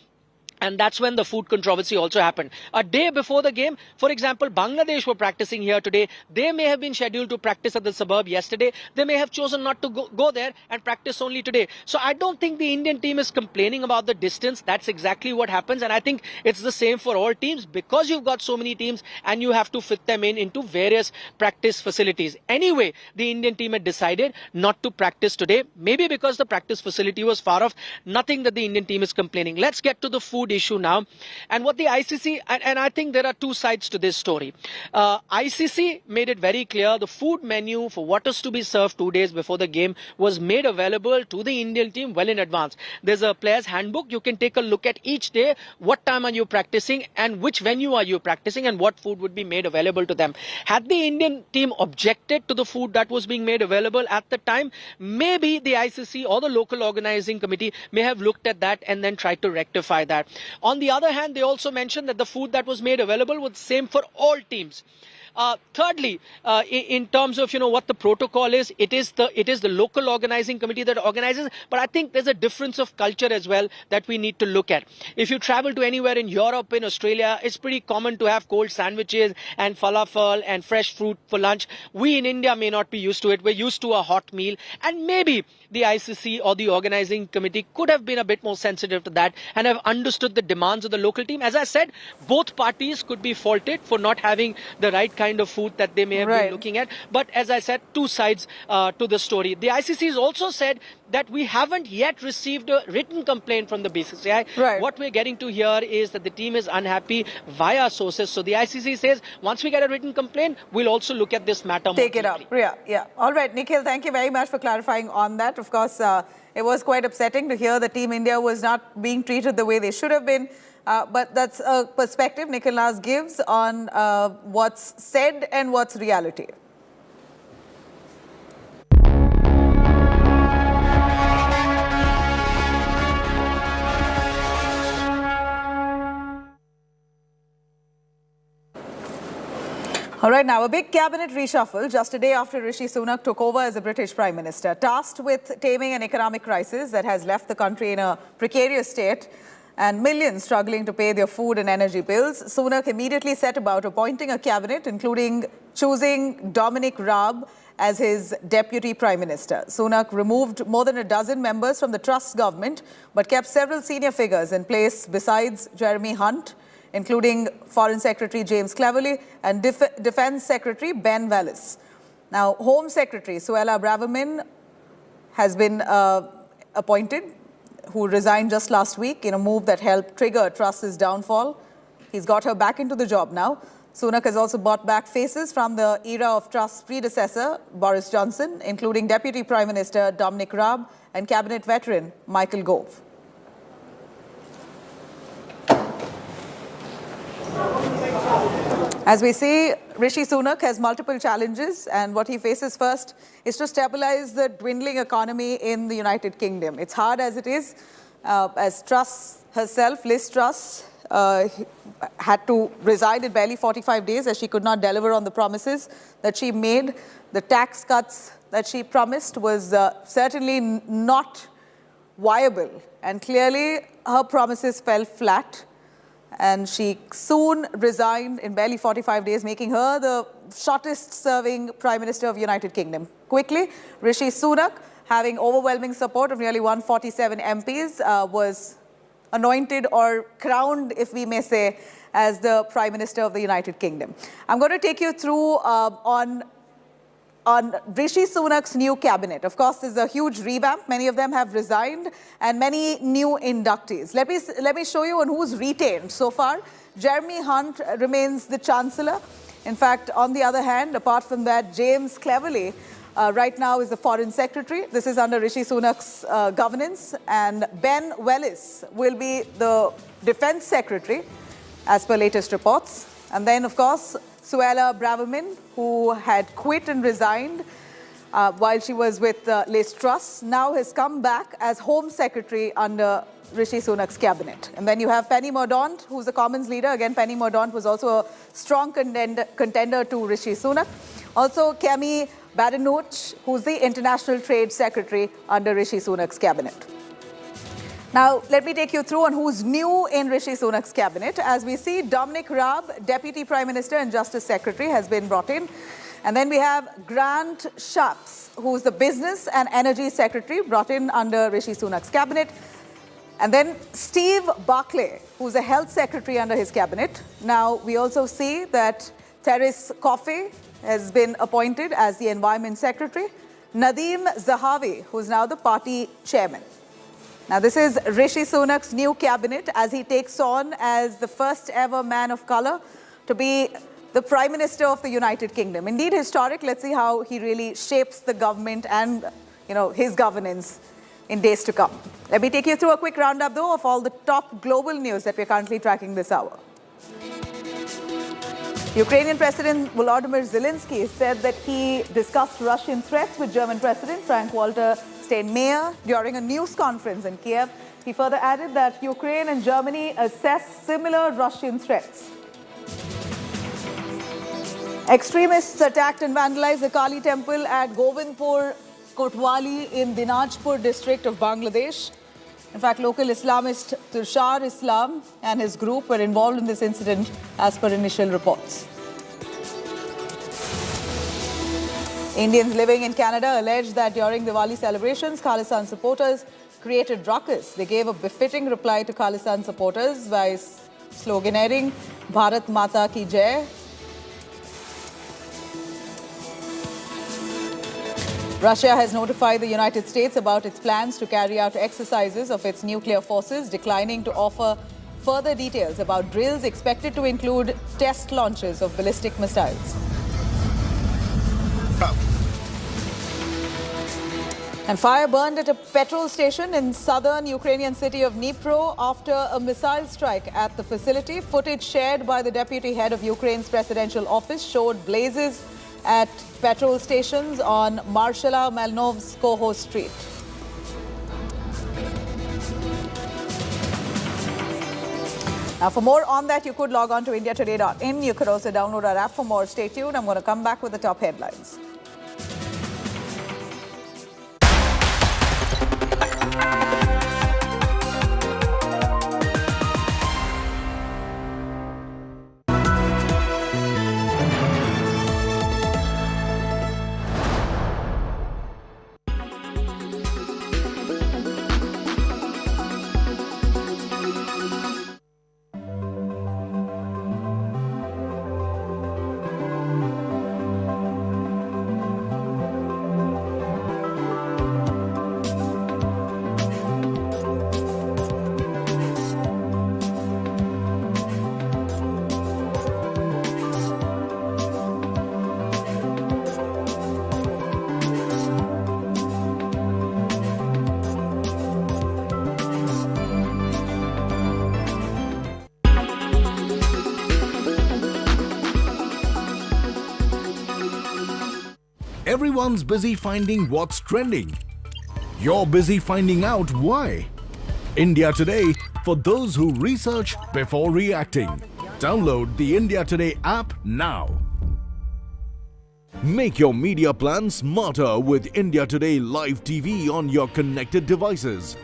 And that's when the food controversy also happened. A day before the game, for example, Bangladesh were practicing here today. They may have been scheduled to practice at the suburb yesterday. They may have chosen not to go there and practice only today. So I don't think the Indian team is complaining about the distance. That's exactly what happens. And I think it's the same for all teams because you've got so many teams and you have to fit them into various practice facilities. Anyway, the Indian team had decided not to practice today. Maybe because the practice facility was far off. Nothing that the Indian team is complaining. Let's get to the food issue now, and what the ICC, and I think there are 2 sides to this story. ICC made it very clear the food menu for what is to be served 2 days before the game was made available to the Indian team well in advance. There's a player's handbook. You can take a look at each day, what time are you practicing and which venue are you practicing and what food would be made available to them. Had the Indian team objected to the food that was being made available at the time, maybe the ICC or the local organizing committee may have looked at that and then tried to rectify that. On the other hand, they also mentioned that the food that was made available was the same for all teams. Thirdly, in terms of what the protocol is, it is the local organizing committee that organizes. But I think there's a difference of culture as well that we need to look at. If you travel to anywhere in Europe, in Australia, it's pretty common to have cold sandwiches and falafel and fresh fruit for lunch. We in India may not be used to it. We're used to a hot meal, and maybe the ICC or the organizing committee could have been a bit more sensitive to that and have understood the demands of the local team. As I said, both parties could be faulted for not having the right kind kind of food that they may have been looking at. But as I said, two sides to the story. The ICC has also said that we haven't yet received a written complaint from the BCCI. What we're getting to here is that the team is unhappy via sources. So the ICC says once we get a written complaint, we'll also look at this matter more Take it up. Yeah. All right, Nikhil, thank you very much for clarifying on that. Of course, it was quite upsetting to hear that Team India was not being treated the way they should have been. But that's a perspective Nikhil Nas gives on what's said and what's reality. All right, now a big cabinet reshuffle just a day after Rishi Sunak took over as the British Prime Minister. Tasked with taming an economic crisis that has left the country in a precarious state and millions struggling to pay their food and energy bills, Sunak immediately set about appointing a cabinet, including choosing Dominic Raab as his deputy prime minister. Sunak removed more than a dozen members from the Truss government, but kept several senior figures in place besides Jeremy Hunt, including Foreign Secretary James Cleverly and Defence Secretary Ben Wallace. Now, Home Secretary Suella Braverman has been appointed, who resigned just last week in a move that helped trigger Truss's downfall. He's got her back into the job now. Sunak has also brought back faces from the era of Truss' predecessor, Boris Johnson, including Deputy Prime Minister Dominic Raab and Cabinet veteran Michael Gove. As we see, Rishi Sunak has multiple challenges, and what he faces first is to stabilize the dwindling economy in the United Kingdom. It's hard as it is, as Truss herself, Liz Truss, had to resign in barely 45 days as she could not deliver on the promises that she made. The tax cuts that she promised was certainly not viable, and clearly her promises fell flat. And she soon resigned in barely 45 days, making her the shortest-serving Prime Minister of the United Kingdom. Quickly, Rishi Sunak, having overwhelming support of nearly 147 MPs, was anointed or crowned, if we may say, as the Prime Minister of the United Kingdom. I'm going to take you through on Rishi Sunak's new cabinet. Of course, there's a huge revamp. Many of them have resigned and many new inductees. Let me show you on who's retained so far. Jeremy Hunt remains the Chancellor. In fact, on the other hand, apart from that, James Cleverly right now is the Foreign Secretary. This is under Rishi Sunak's governance. And Ben Wallace will be the Defence Secretary, as per latest reports. And then, of course, Suella Braverman, who had quit and resigned while she was with Liz Truss, now has come back as Home Secretary under Rishi Sunak's cabinet. And then you have Penny Mordaunt, who's the Commons leader. Again, Penny Mordaunt was also a strong contender to Rishi Sunak. Also, Kemi Badenoch, who's the International Trade Secretary under Rishi Sunak's cabinet. Now, let me take you through on who's new in Rishi Sunak's cabinet. As we see, Dominic Raab, Deputy Prime Minister and Justice Secretary, has been brought in. And then we have Grant Shapps, who's the Business and Energy Secretary, brought in under Rishi Sunak's cabinet. And then Steve Barclay, who's a Health Secretary under his cabinet. Now, we also see that Therese Coffey has been appointed as the Environment Secretary. Nadeem Zahawi, who's now the party chairman. Now, this is Rishi Sunak's new cabinet as he takes on as the first ever man of colour to be the Prime Minister of the United Kingdom. Indeed historic. Let's see how he really shapes the government and, his governance in days to come. Let me take you through a quick roundup, though, of all the top global news that we're currently tracking this hour. Ukrainian President Volodymyr Zelensky said that he discussed Russian threats with German President Frank-Walter Steinmeier during a news conference in Kiev. He further added that Ukraine and Germany assess similar Russian threats. Extremists attacked and vandalized the Kali temple at Govindpur Kotwali in Dinajpur district of Bangladesh. In fact, local Islamist Tushar Islam and his group were involved in this incident as per initial reports. Indians living in Canada alleged that during Diwali celebrations, Khalistan supporters created ruckus. They gave a befitting reply to Khalistan supporters by sloganeering Bharat Mata Ki Jai. Russia has notified the United States about its plans to carry out exercises of its nuclear forces, declining to offer further details about drills expected to include test launches of ballistic missiles. And fire burned at a petrol station in southern Ukrainian city of Dnipro after a missile strike at the facility. Footage shared by the deputy head of Ukraine's presidential office showed blazes at petrol stations on Marshalla Malnovskoho Street. Now, for more on that, you could log on to indiatoday.in. You could also download our app for more. Stay tuned. I'm going to come back with the top headlines. Everyone's busy finding what's trending. You're busy finding out why. India Today, for those who research before reacting. Download the India Today app now. Make your media plan smarter with India Today Live TV on your connected devices.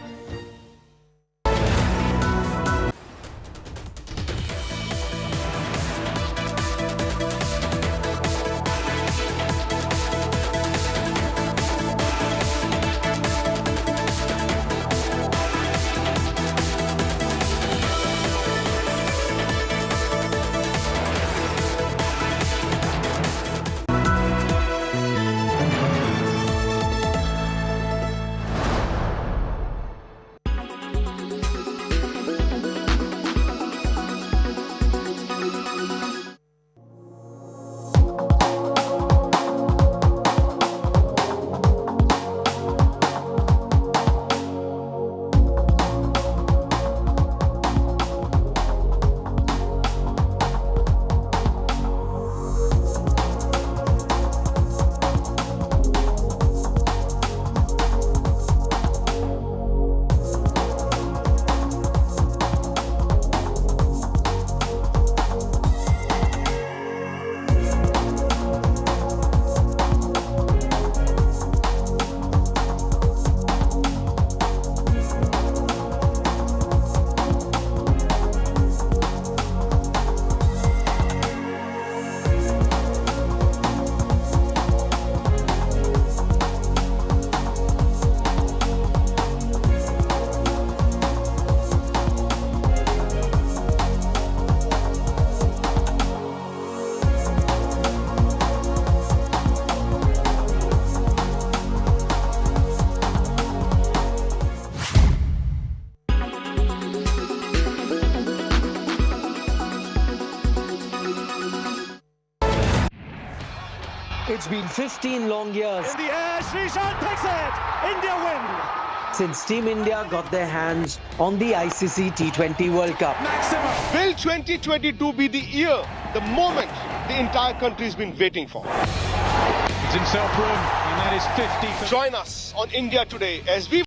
It's been 15 long years. In the air, Srishant takes it. India win. Since Team India got their hands on the ICC T20 World Cup. Will 2022 be the year, the moment the entire country's been waiting for? It's in Self Room, and that is 50. Join us on India Today as we